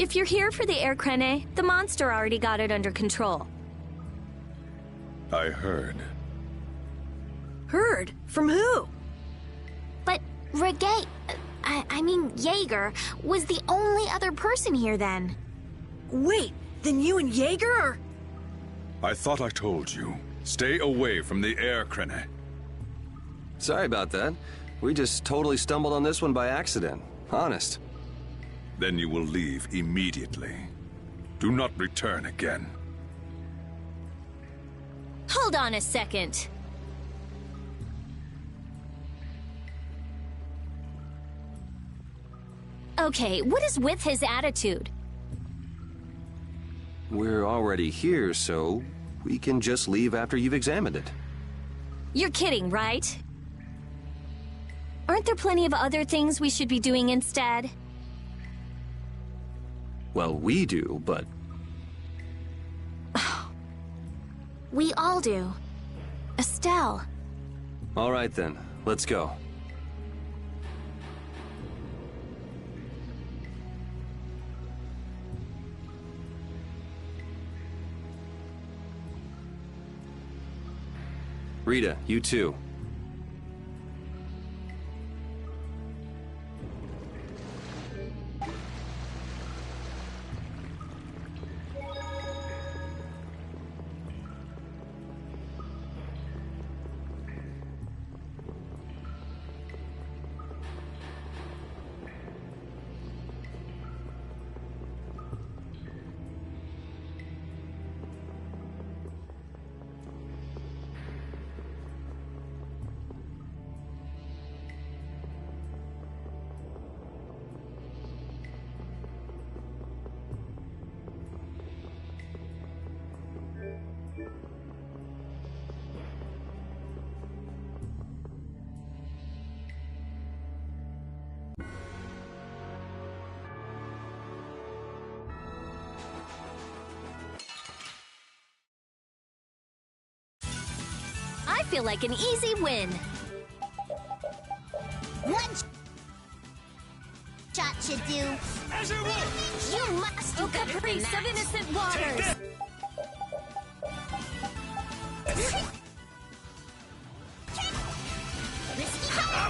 If you're here for the air crane, the monster already got it under control. I heard. Heard? From who? But Reggae, I mean Jaeger, was the only other person here then. Wait, then you and Jaeger are... I thought I told you. Stay away from the air crane. Sorry about that. We just totally stumbled on this one by accident. Honest. Then you will leave immediately. Do not return again. Hold on a second. Okay, what is with his attitude? We're already here, so we can just leave after you've examined it. You're kidding, right? Aren't there plenty of other things we should be doing instead? Well, we do, but... We all do. Estelle. All right then, let's go. Rita, you too. feel like an easy win. One shot should do. Azure Wolf! You must do better than that. Of innocent waters.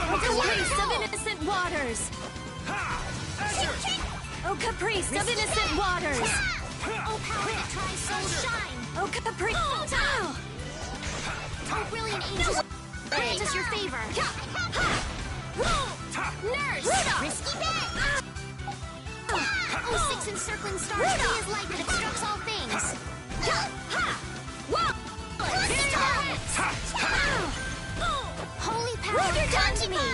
Oh, caprice of innocent waters. Oh, caprice of innocent waters. Oh, power that tries soul shine. Oh, caprice. Oh, brilliant angel. Grant us your favor. Nurse. Risky bet. Oh, six encircling stars. He is light that obstructs all things. Holy power, come to me.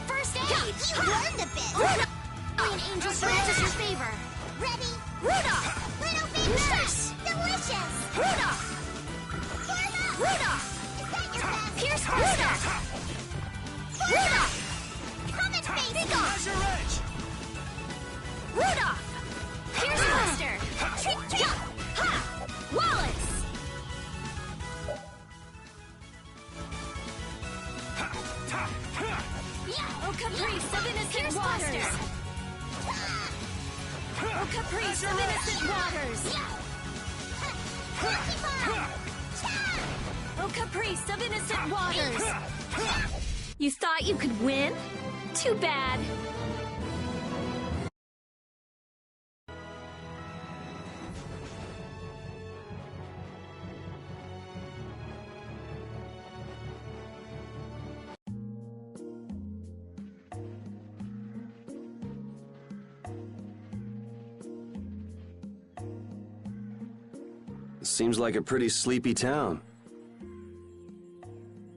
First aid. You learned a bit. Brilliant angels, grant us your favor. Ready? Rudolph. Little baby Nurse. Delicious. Rudolph. Rudolph. Is that your best? Pierce Buster. Rudolph. Comet face. Big off. Azure Edge! Rudolph. Pierce Buster. Wallace. Oh, caprice of innocent waters. Oh, caprice of innocent waters. Oh, caprice of innocent waters. You thought you could win? Too bad. Seems like a pretty sleepy town.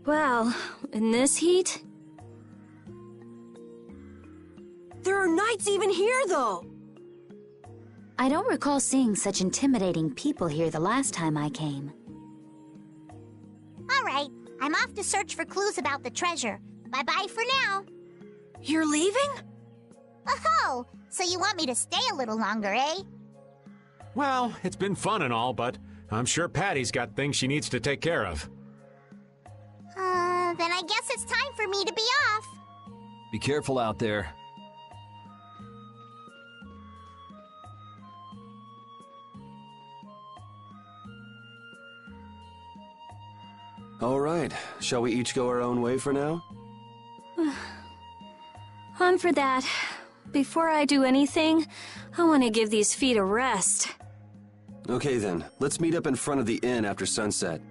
Well, in this heat? There are knights even here, though! I don't recall seeing such intimidating people here the last time I came. All right, I'm off to search for clues about the treasure. Bye-bye for now. You're leaving? Oh, so you want me to stay a little longer, eh? Well, it's been fun and all, but I'm sure Patty's got things she needs to take care of. Then I guess it's time for me to be off. Be careful out there. All right, shall we each go our own way for now? I'm for that. Before I do anything, I want to give these feet a rest. Okay then, let's meet up in front of the inn after sunset.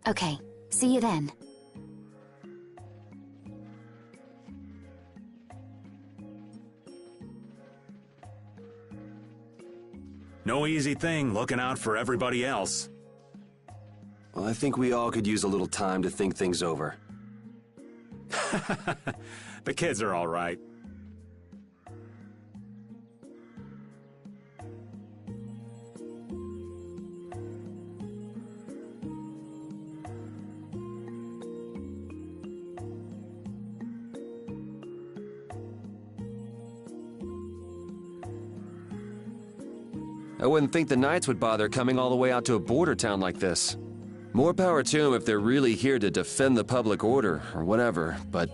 Okay, see you then. No easy thing looking out for everybody else. Well, I think we all could use a little time to think things over. The kids are all right. I wouldn't think the Knights would bother coming all the way out to a border town like this. More power to them if they're really here to defend the public order, or whatever, but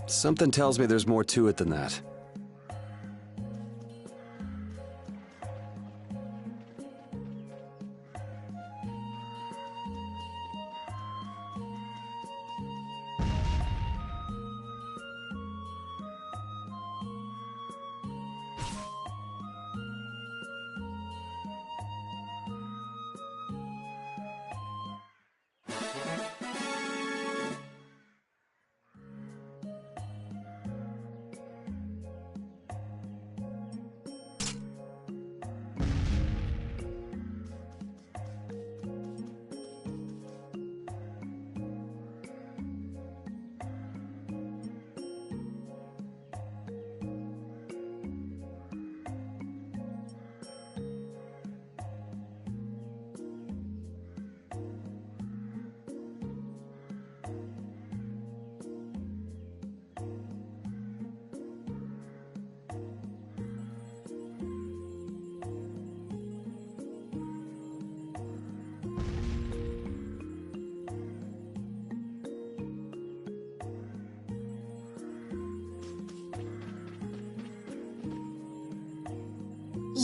something tells me there's more to it than that.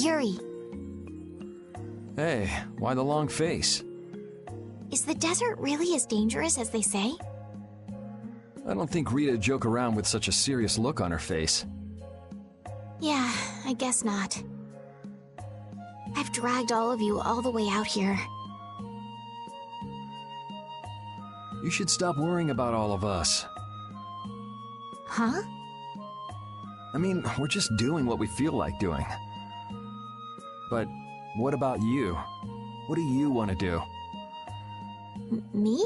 Yuri, Hey, why the long face? is the desert really as dangerous as they say? I don't think Rita'd joke around with such a serious look on her face. Yeah, I guess not. I've dragged all of you all the way out here. You should stop worrying about all of us. Huh? I mean, we're just doing what we feel like doing. But what about you? What do you want to do? Me?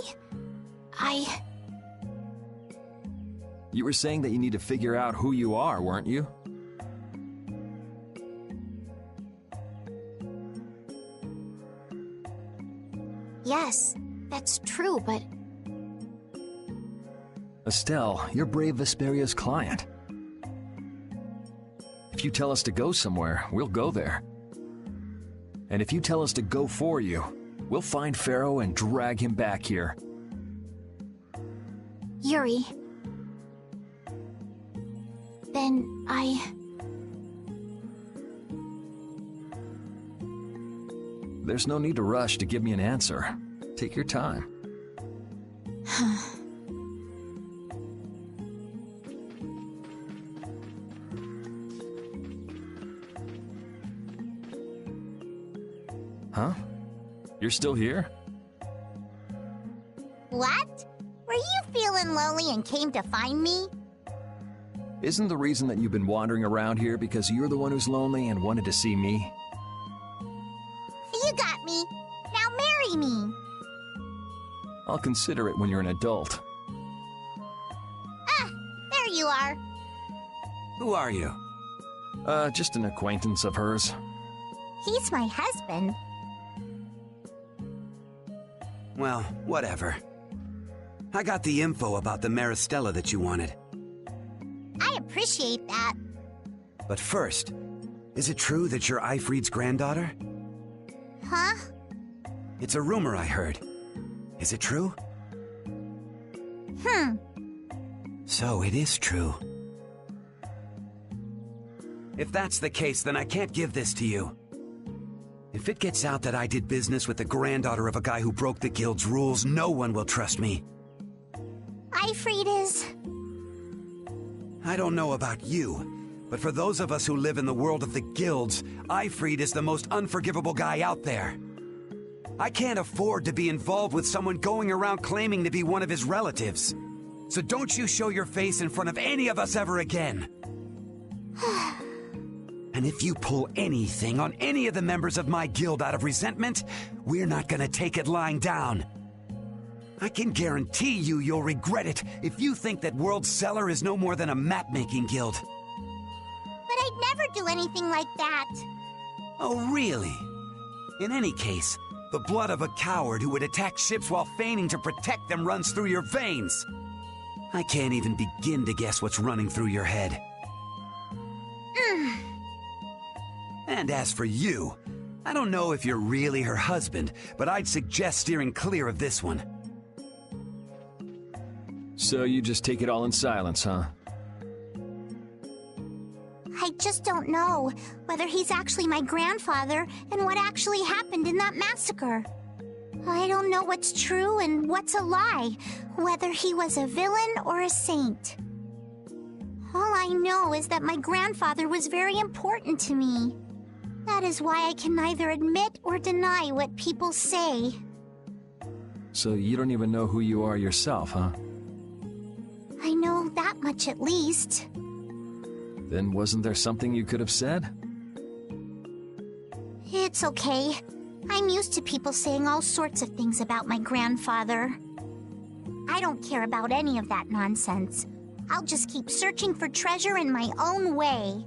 You were saying that you need to figure out who you are, weren't you? Yes, that's true, but Estelle, you're Brave Vesperia's client. If you tell us to go somewhere, we'll go there. And if you tell us to go for you, we'll find Pharaoh and drag him back here. Yuri. Then There's no need to rush to give me an answer. Take your time. Huh? You're still here? What? Were you feeling lonely and came to find me? Isn't the reason that you've been wandering around here because you're the one who's lonely and wanted to see me? You got me. Now marry me. I'll consider it when you're an adult. Ah, there you are. Who are you? Just an acquaintance of hers. He's my husband. Well, whatever. I got the info about the Maristella that you wanted. I appreciate that. But first, is it true that you're Eifried's granddaughter? Huh? It's a rumor I heard. Is it true? So it is true. If that's the case, then I can't give this to you. If it gets out that I did business with the granddaughter of a guy who broke the guild's rules, no one will trust me. Eifried is... I don't know about you, but for those of us who live in the world of the guilds, Eifried is the most unforgivable guy out there. I can't afford to be involved with someone going around claiming to be one of his relatives. So don't you show your face in front of any of us ever again. And if you pull anything on any of the members of my guild out of resentment, we're not gonna take it lying down. I can guarantee you'll regret it if you think that World Cellar is no more than a map-making guild. But I'd never do anything like that. Oh, really? In any case, the blood of a coward who would attack ships while feigning to protect them runs through your veins. I can't even begin to guess what's running through your head. And as for you, I don't know if you're really her husband, but I'd suggest steering clear of this one. So you just take it all in silence, huh? I just don't know whether he's actually my grandfather and what actually happened in that massacre. I don't know what's true and what's a lie, whether he was a villain or a saint. All I know is that my grandfather was very important to me. That is why I can neither admit or deny what people say. So you don't even know who you are yourself, huh? I know that much at least. Then wasn't there something you could have said? It's okay. I'm used to people saying all sorts of things about my grandfather. I don't care about any of that nonsense. I'll just keep searching for treasure in my own way.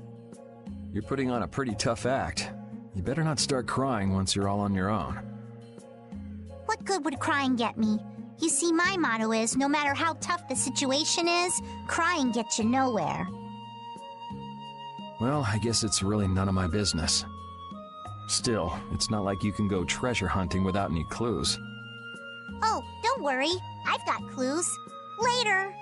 You're putting on a pretty tough act. You better not start crying once you're all on your own. What good would crying get me? You see, my motto is, no matter how tough the situation is, crying gets you nowhere. Well, I guess it's really none of my business. Still, it's not like you can go treasure hunting without any clues. Oh, don't worry. I've got clues. Later.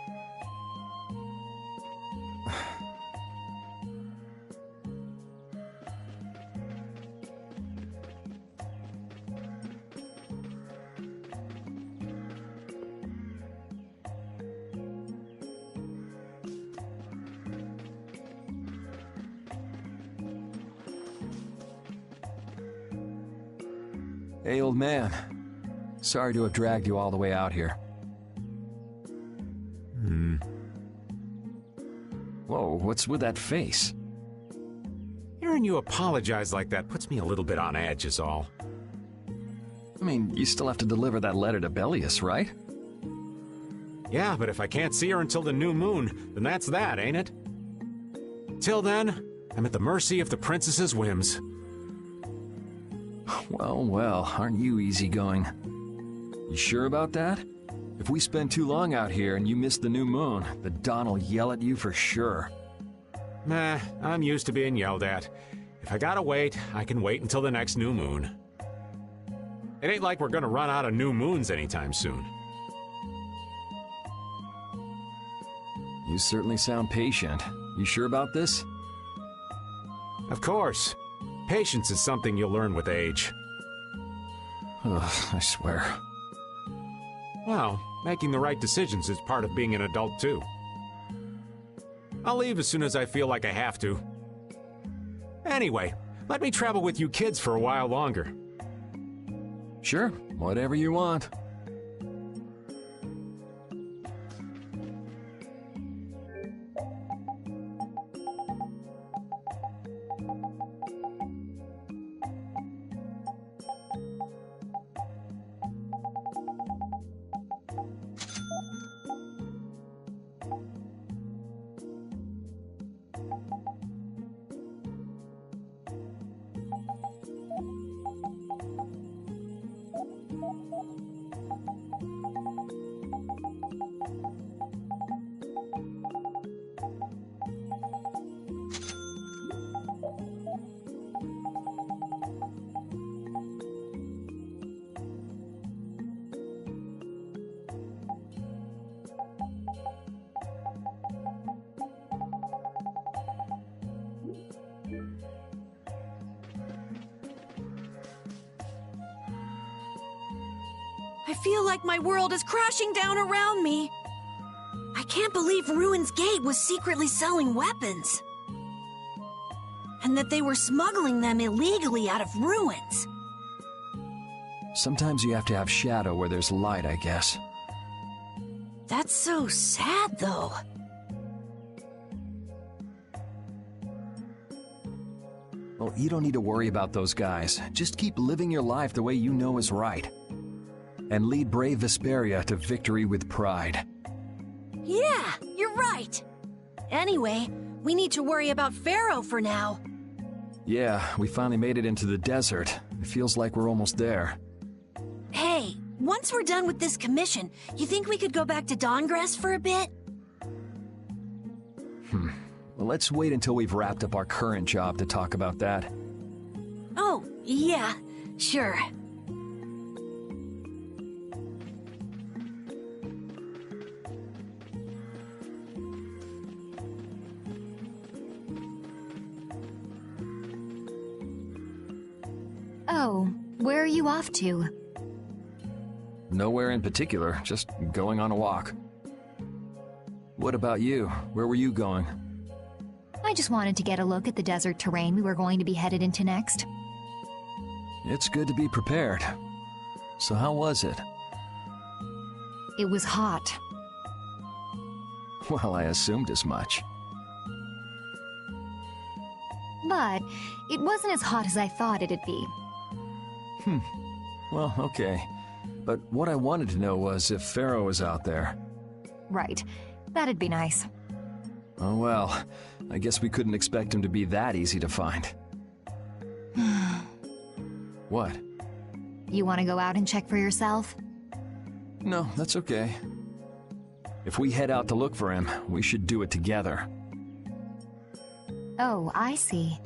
Hey, old man. Sorry to have dragged you all the way out here. Whoa, what's with that face? Hearing you apologize like that puts me a little bit on edge is all. I mean, you still have to deliver that letter to Bellius, right? Yeah, but if I can't see her until the new moon, then that's that, ain't it? Till then, I'm at the mercy of the princess's whims. Well, well, aren't you easygoing? You sure about that? If we spend too long out here and you miss the new moon, the Don will yell at you for sure. Nah, I'm used to being yelled at. If I gotta wait, I can wait until the next new moon. It ain't like we're gonna run out of new moons anytime soon. You certainly sound patient. You sure about this? Of course. Patience is something you'll learn with age. Ugh, I swear. Well, making the right decisions is part of being an adult, too. I'll leave as soon as I feel like I have to. Anyway, let me travel with you kids for a while longer. Sure, whatever you want. I feel like my world is crashing down around me. I can't believe Ruin's Gate was secretly selling weapons. And that they were smuggling them illegally out of ruins. Sometimes you have to have shadow where there's light, I guess. That's so sad, though. Well, you don't need to worry about those guys. Just keep living your life the way you know is right. And lead brave Vesperia to victory with pride. Yeah, you're right. Anyway, we need to worry about Pharaoh for now. Yeah, we finally made it into the desert. It feels like we're almost there. Hey, once we're done with this commission, you think we could go back to Dawngrest for a bit? Well, let's wait until we've wrapped up our current job to talk about that. Oh, yeah, sure. Oh, where are you off to? Nowhere in particular, just going on a walk. What about you? Where were you going? I just wanted to get a look at the desert terrain we were going to be headed into next. It's good to be prepared. So how was it? It was hot. Well, I assumed as much. But it wasn't as hot as I thought it'd be. Well, okay. But what I wanted to know was if Pharaoh was out there. Right. That'd be nice. Oh well, I guess we couldn't expect him to be that easy to find. What? You want to go out and check for yourself? No, that's okay. If we head out to look for him, we should do it together. Oh, I see.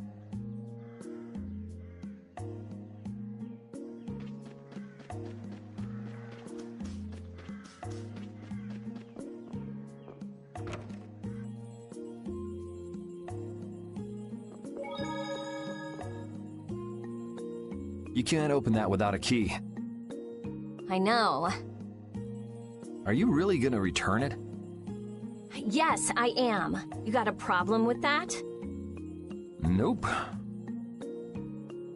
You can't open that without a key. I know. Are you really gonna return it? Yes, I am. You got a problem with that? Nope.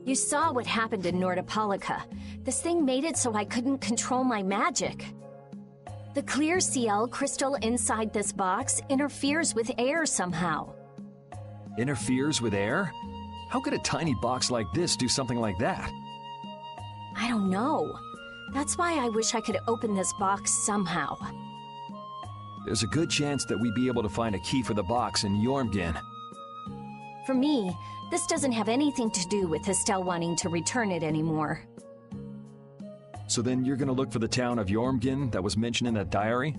You saw what happened in Nordopolica. This thing made it so I couldn't control my magic. The clear CL crystal inside this box interferes with air somehow. Interferes with air? How could a tiny box like this do something like that? I don't know. That's why I wish I could open this box somehow. There's a good chance that we'd be able to find a key for the box in Jormungand. For me, this doesn't have anything to do with Estelle wanting to return it anymore. So then you're gonna look for the town of Jormungand that was mentioned in that diary?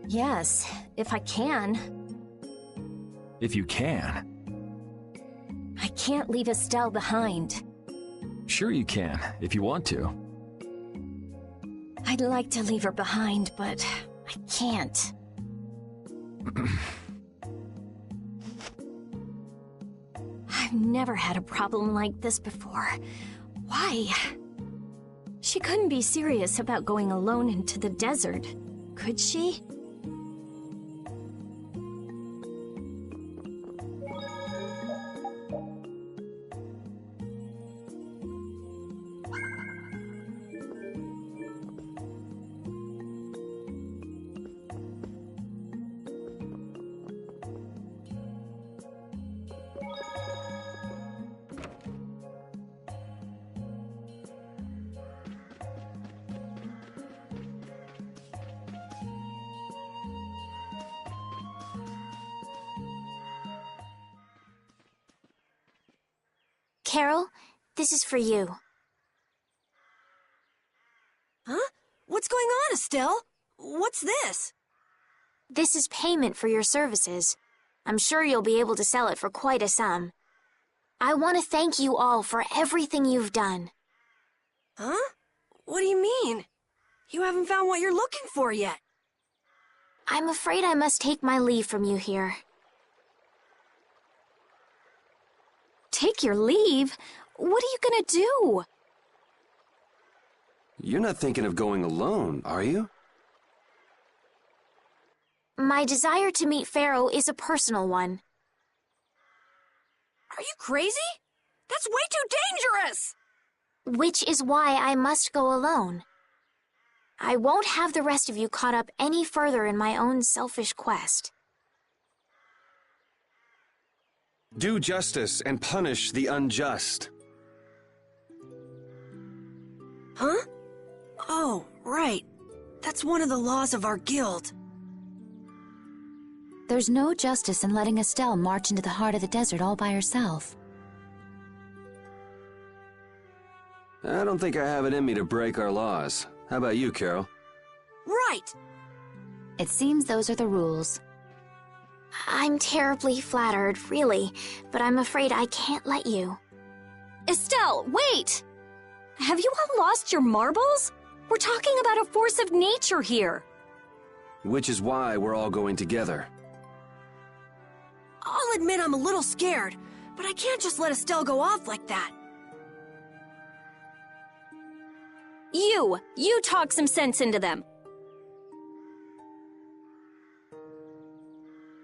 Yes, if I can. If you can. I can't leave Estelle behind. Sure you can, if you want to. I'd like to leave her behind, but I can't. I've never had a problem like this before. Why? She couldn't be serious about going alone into the desert, could she? Carol, this is for you. Huh? What's going on, Estelle? What's this? This is payment for your services. I'm sure you'll be able to sell it for quite a sum. I want to thank you all for everything you've done. Huh? What do you mean? You haven't found what you're looking for yet. I'm afraid I must take my leave from you here. Take your leave? What are you gonna do? You're not thinking of going alone, are you? My desire to meet Pharaoh is a personal one. Are you crazy? That's way too dangerous! Which is why I must go alone. I won't have the rest of you caught up any further in my own selfish quest. Do justice and punish the unjust. Huh? Oh, right. That's one of the laws of our guild. There's no justice in letting Estelle march into the heart of the desert all by herself. I don't think I have it in me to break our laws. How about you, Carol? Right! It seems those are the rules. I'm terribly flattered, really, but I'm afraid I can't let you. Estelle, wait! Have you all lost your marbles? We're talking about a force of nature here. Which is why we're all going together. I'll admit I'm a little scared, but I can't just let Estelle go off like that. You talk some sense into them.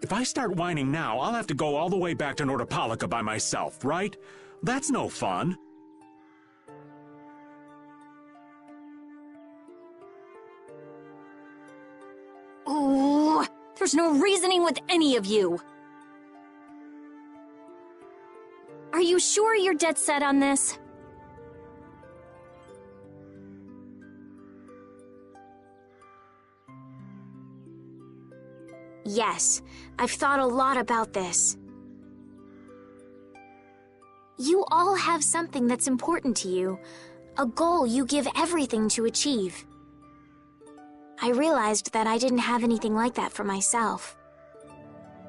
If I start whining now, I'll have to go all the way back to Nordopolica by myself, right? That's no fun. Ooh, there's no reasoning with any of you. Are you sure you're dead set on this? Yes, I've thought a lot about this. You all have something that's important to you, a goal you give everything to achieve. I realized that I didn't have anything like that for myself.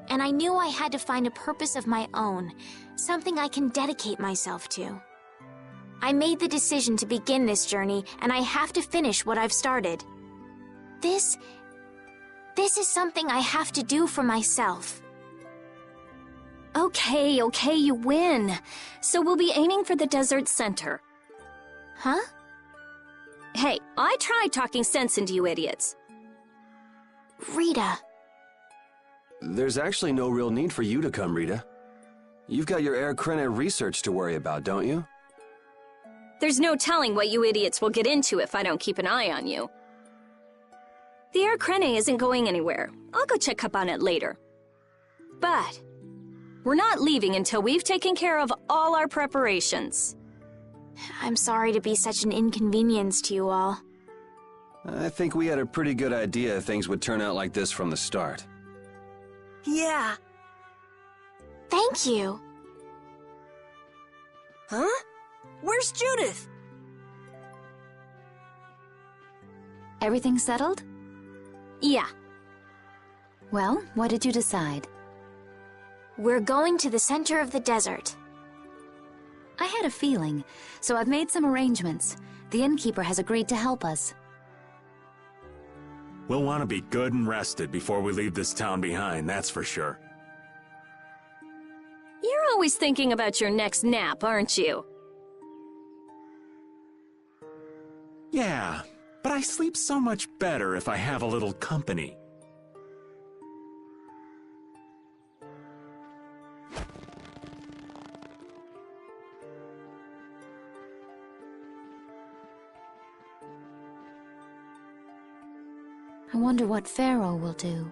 And I knew I had to find a purpose of my own, something I can dedicate myself to. I made the decision to begin this journey, and I have to finish what I've started. This is something I have to do for myself. Okay, you win. So we'll be aiming for the desert center. Huh? Hey, I tried talking sense into you idiots. Rita. There's actually no real need for you to come, Rita. You've got your Air Krene research to worry about, don't you? There's no telling what you idiots will get into if I don't keep an eye on you. The Air Krene isn't going anywhere. I'll go check up on it later. But we're not leaving until we've taken care of all our preparations. I'm sorry to be such an inconvenience to you all. I think we had a pretty good idea things would turn out like this from the start. Yeah. Thank you. Huh? Where's Judith? Everything settled? Yeah. Well, what did you decide? We're going to the center of the desert. I had a feeling, so I've made some arrangements. The innkeeper has agreed to help us. We'll want to be good and rested before we leave this town behind, that's for sure. You're always thinking about your next nap, aren't you? Yeah, but I sleep so much better if I have a little company. I wonder what Pharaoh will do.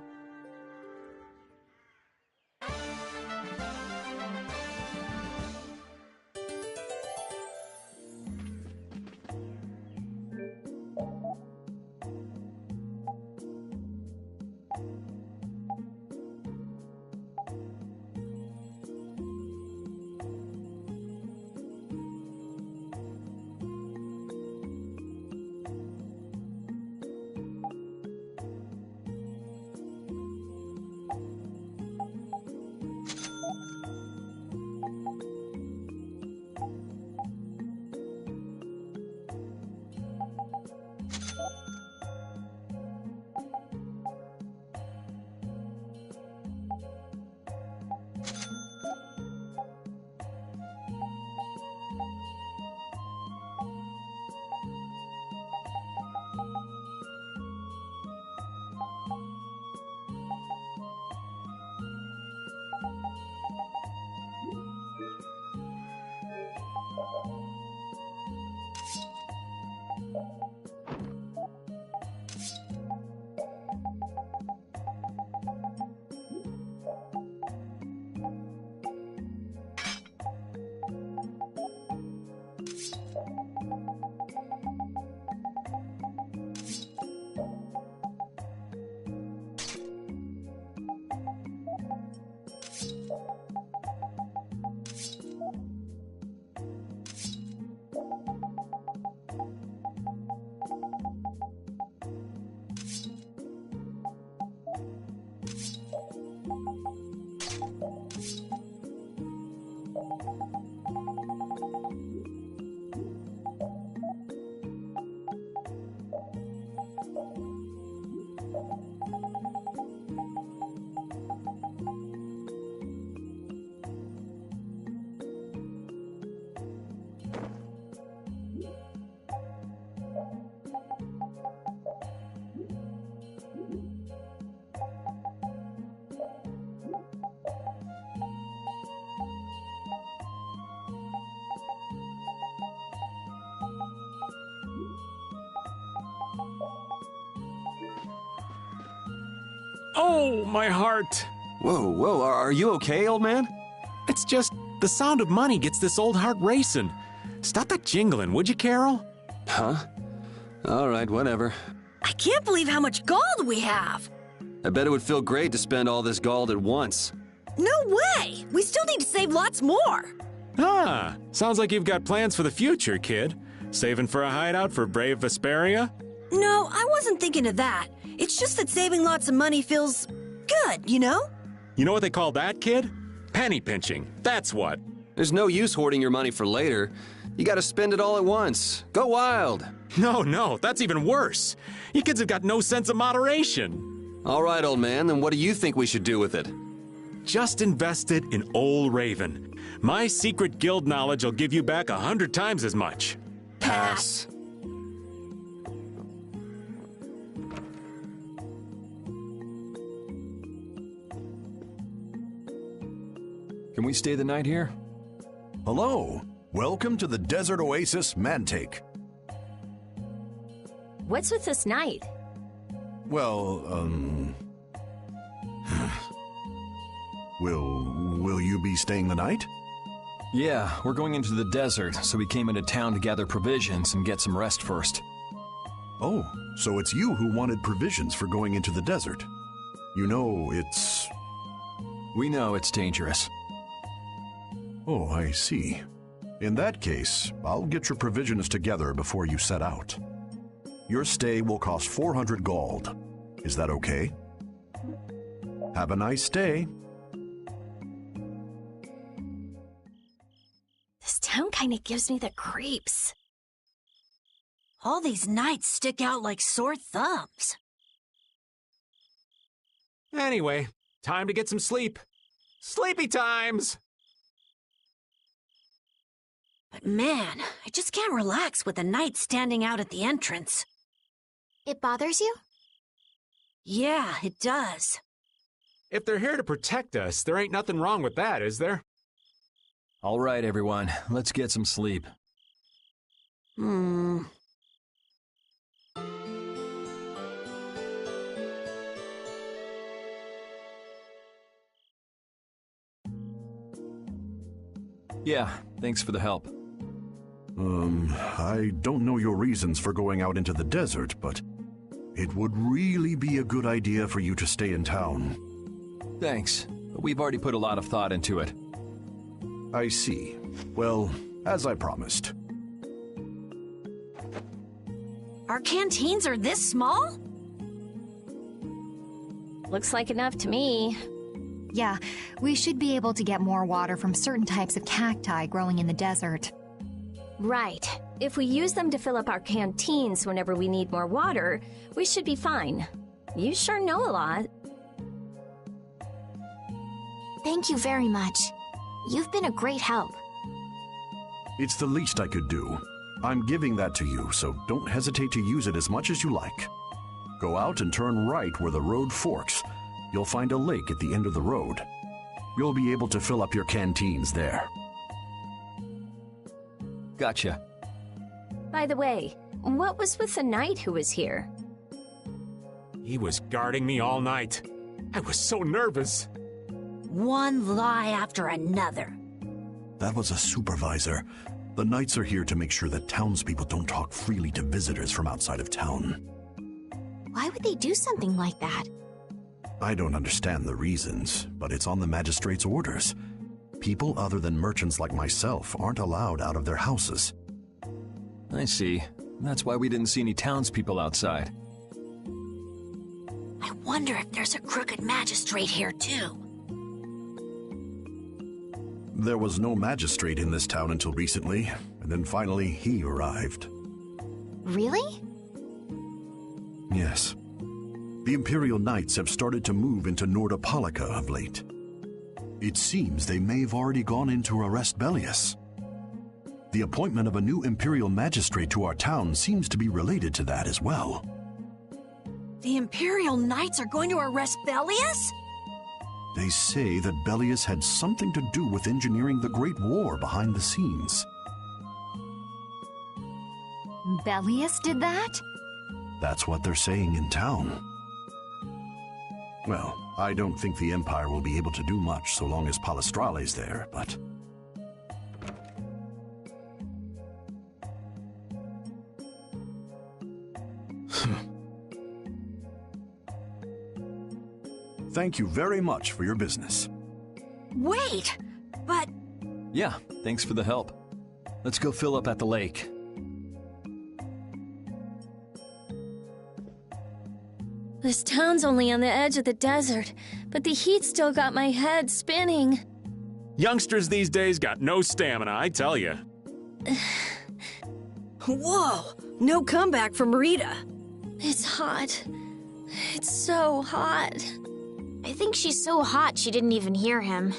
Oh, my heart! Whoa, are you okay, old man? It's just, the sound of money gets this old heart racing. Stop that jingling, would you, Carol? Huh? Alright, whatever. I can't believe how much gold we have. I bet it would feel great to spend all this gold at once. No way! We still need to save lots more. Ah, sounds like you've got plans for the future, kid. Saving for a hideout for brave Vesperia? No, I wasn't thinking of that. It's just that saving lots of money feels good, you know? You know what they call that, kid? Penny pinching. That's what. There's no use hoarding your money for later. You gotta spend it all at once. Go wild. No, that's even worse. You kids have got no sense of moderation. All right, old man, then what do you think we should do with it? Just invest it in Old Raven. My secret guild knowledge will give you back 100 times as much. Pass. Can we stay the night here? Hello. Welcome to the Desert Oasis Mantake. What's with this night? Well, Will you be staying the night? Yeah, we're going into the desert, so we came into town to gather provisions and get some rest first. Oh, so it's you who wanted provisions for going into the desert. You know, it's... We know it's dangerous. Oh, I see. In that case, I'll get your provisions together before you set out. Your stay will cost 400 gold. Is that okay? Have a nice day. This town kind of gives me the creeps. All these nights stick out like sore thumbs. Anyway, time to get some sleep. Sleepy times! But man, I just can't relax with the night standing out at the entrance. It bothers you? Yeah, it does. If they're here to protect us, there ain't nothing wrong with that, is there? All right, everyone, let's get some sleep. Yeah, thanks for the help. I don't know your reasons for going out into the desert, but it would really be a good idea for you to stay in town. Thanks, but we've already put a lot of thought into it. I see. Well, as I promised. Our canteens are this small? Looks like enough to me. Yeah, we should be able to get more water from certain types of cacti growing in the desert. Right. If we use them to fill up our canteens whenever we need more water, we should be fine. You sure know a lot. Thank you very much. You've been a great help. It's the least I could do. I'm giving that to you, so don't hesitate to use it as much as you like. Go out and turn right where the road forks. You'll find a lake at the end of the road. You'll be able to fill up your canteens there. Gotcha. By the way, what was with the knight who was here? He was guarding me all night. I was so nervous. One lie after another. That was a supervisor. The knights are here to make sure that townspeople don't talk freely to visitors from outside of town. Why would they do something like that? I don't understand the reasons, but it's on the magistrate's orders. People other than merchants like myself aren't allowed out of their houses. I see. That's why we didn't see any townspeople outside. I wonder if there's a crooked magistrate here too. There was no magistrate in this town until recently, and then finally he arrived. Really? Yes. The Imperial Knights have started to move into Nordopolica of late. It seems they may have already gone in to arrest Bellius. The appointment of a new Imperial Magistrate to our town seems to be related to that as well. The Imperial Knights are going to arrest Bellius? They say that Bellius had something to do with engineering the Great War behind the scenes. Bellius did that? That's what they're saying in town. Well, I don't think the Empire will be able to do much so long as Palestrale's there, but... Thank you very much for your business. Wait, but... Yeah, thanks for the help. Let's go fill up at the lake. This town's only on the edge of the desert, but the heat still got my head spinning. Youngsters these days got no stamina, I tell you. Whoa, no comeback from Rita. It's hot. It's so hot. I think she's so hot she didn't even hear him.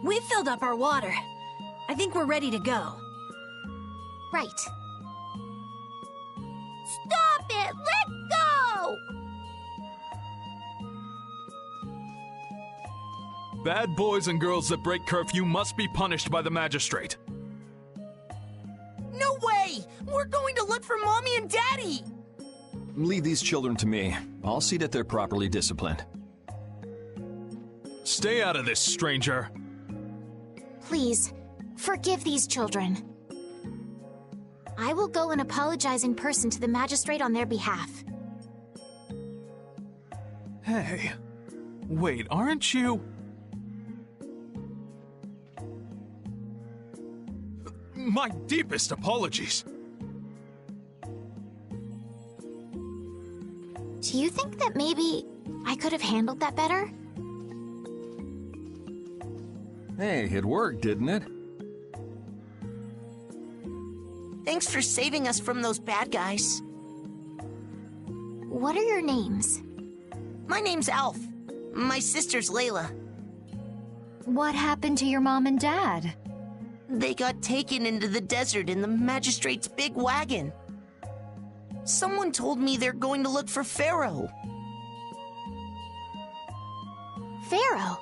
We've filled up our water. I think we're ready to go. Right. Stop it! Let go! Bad boys and girls that break curfew must be punished by the magistrate. No way! We're going to look for Mommy and Daddy! Leave these children to me. I'll see that they're properly disciplined. Stay out of this, stranger. Please, forgive these children. I will go and apologize in person to the magistrate on their behalf. Hey, wait, aren't you... My deepest apologies. Do you think that maybe I could have handled that better? Hey, it worked, didn't it? Thanks for saving us from those bad guys. What are your names? My name's Alf. My sister's Layla. What happened to your mom and dad? They got taken into the desert in the magistrate's big wagon. Someone told me they're going to look for Pharaoh. Pharaoh?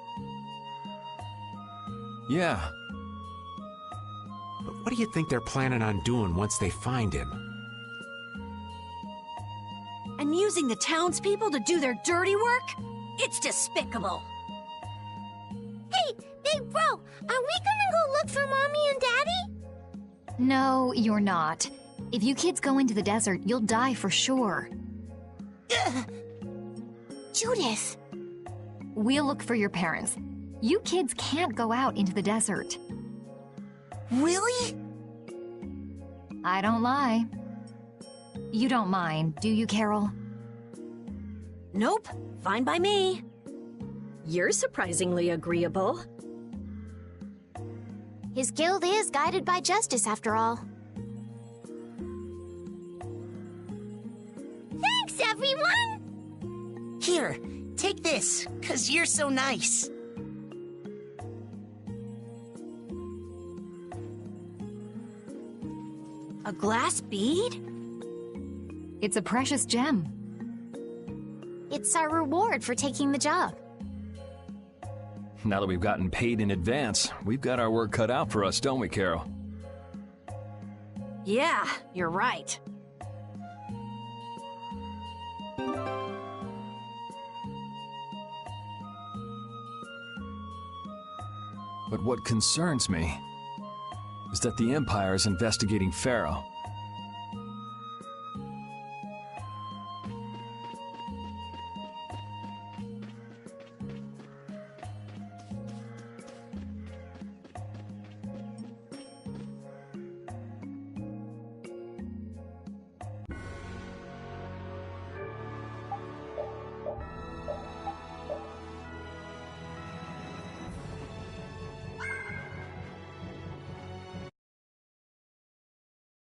Yeah. But what do you think they're planning on doing once they find him? And using the townspeople to do their dirty work? It's despicable. Hey, big bro, are we gonna go look for Mommy and Daddy? No, you're not. If you kids go into the desert, you'll die for sure. Judith! We'll look for your parents. You kids can't go out into the desert. Really? I don't lie. You don't mind, do you, Carol? Nope, fine by me. You're surprisingly agreeable. His guild is guided by justice, after all. Thanks, everyone! Here, take this, 'cause you're so nice. A glass bead? It's a precious gem. It's our reward for taking the job. Now that we've gotten paid in advance, we've got our work cut out for us, don't we, Carol? Yeah, you're right. But what concerns me is that the Empire is investigating Pharaoh.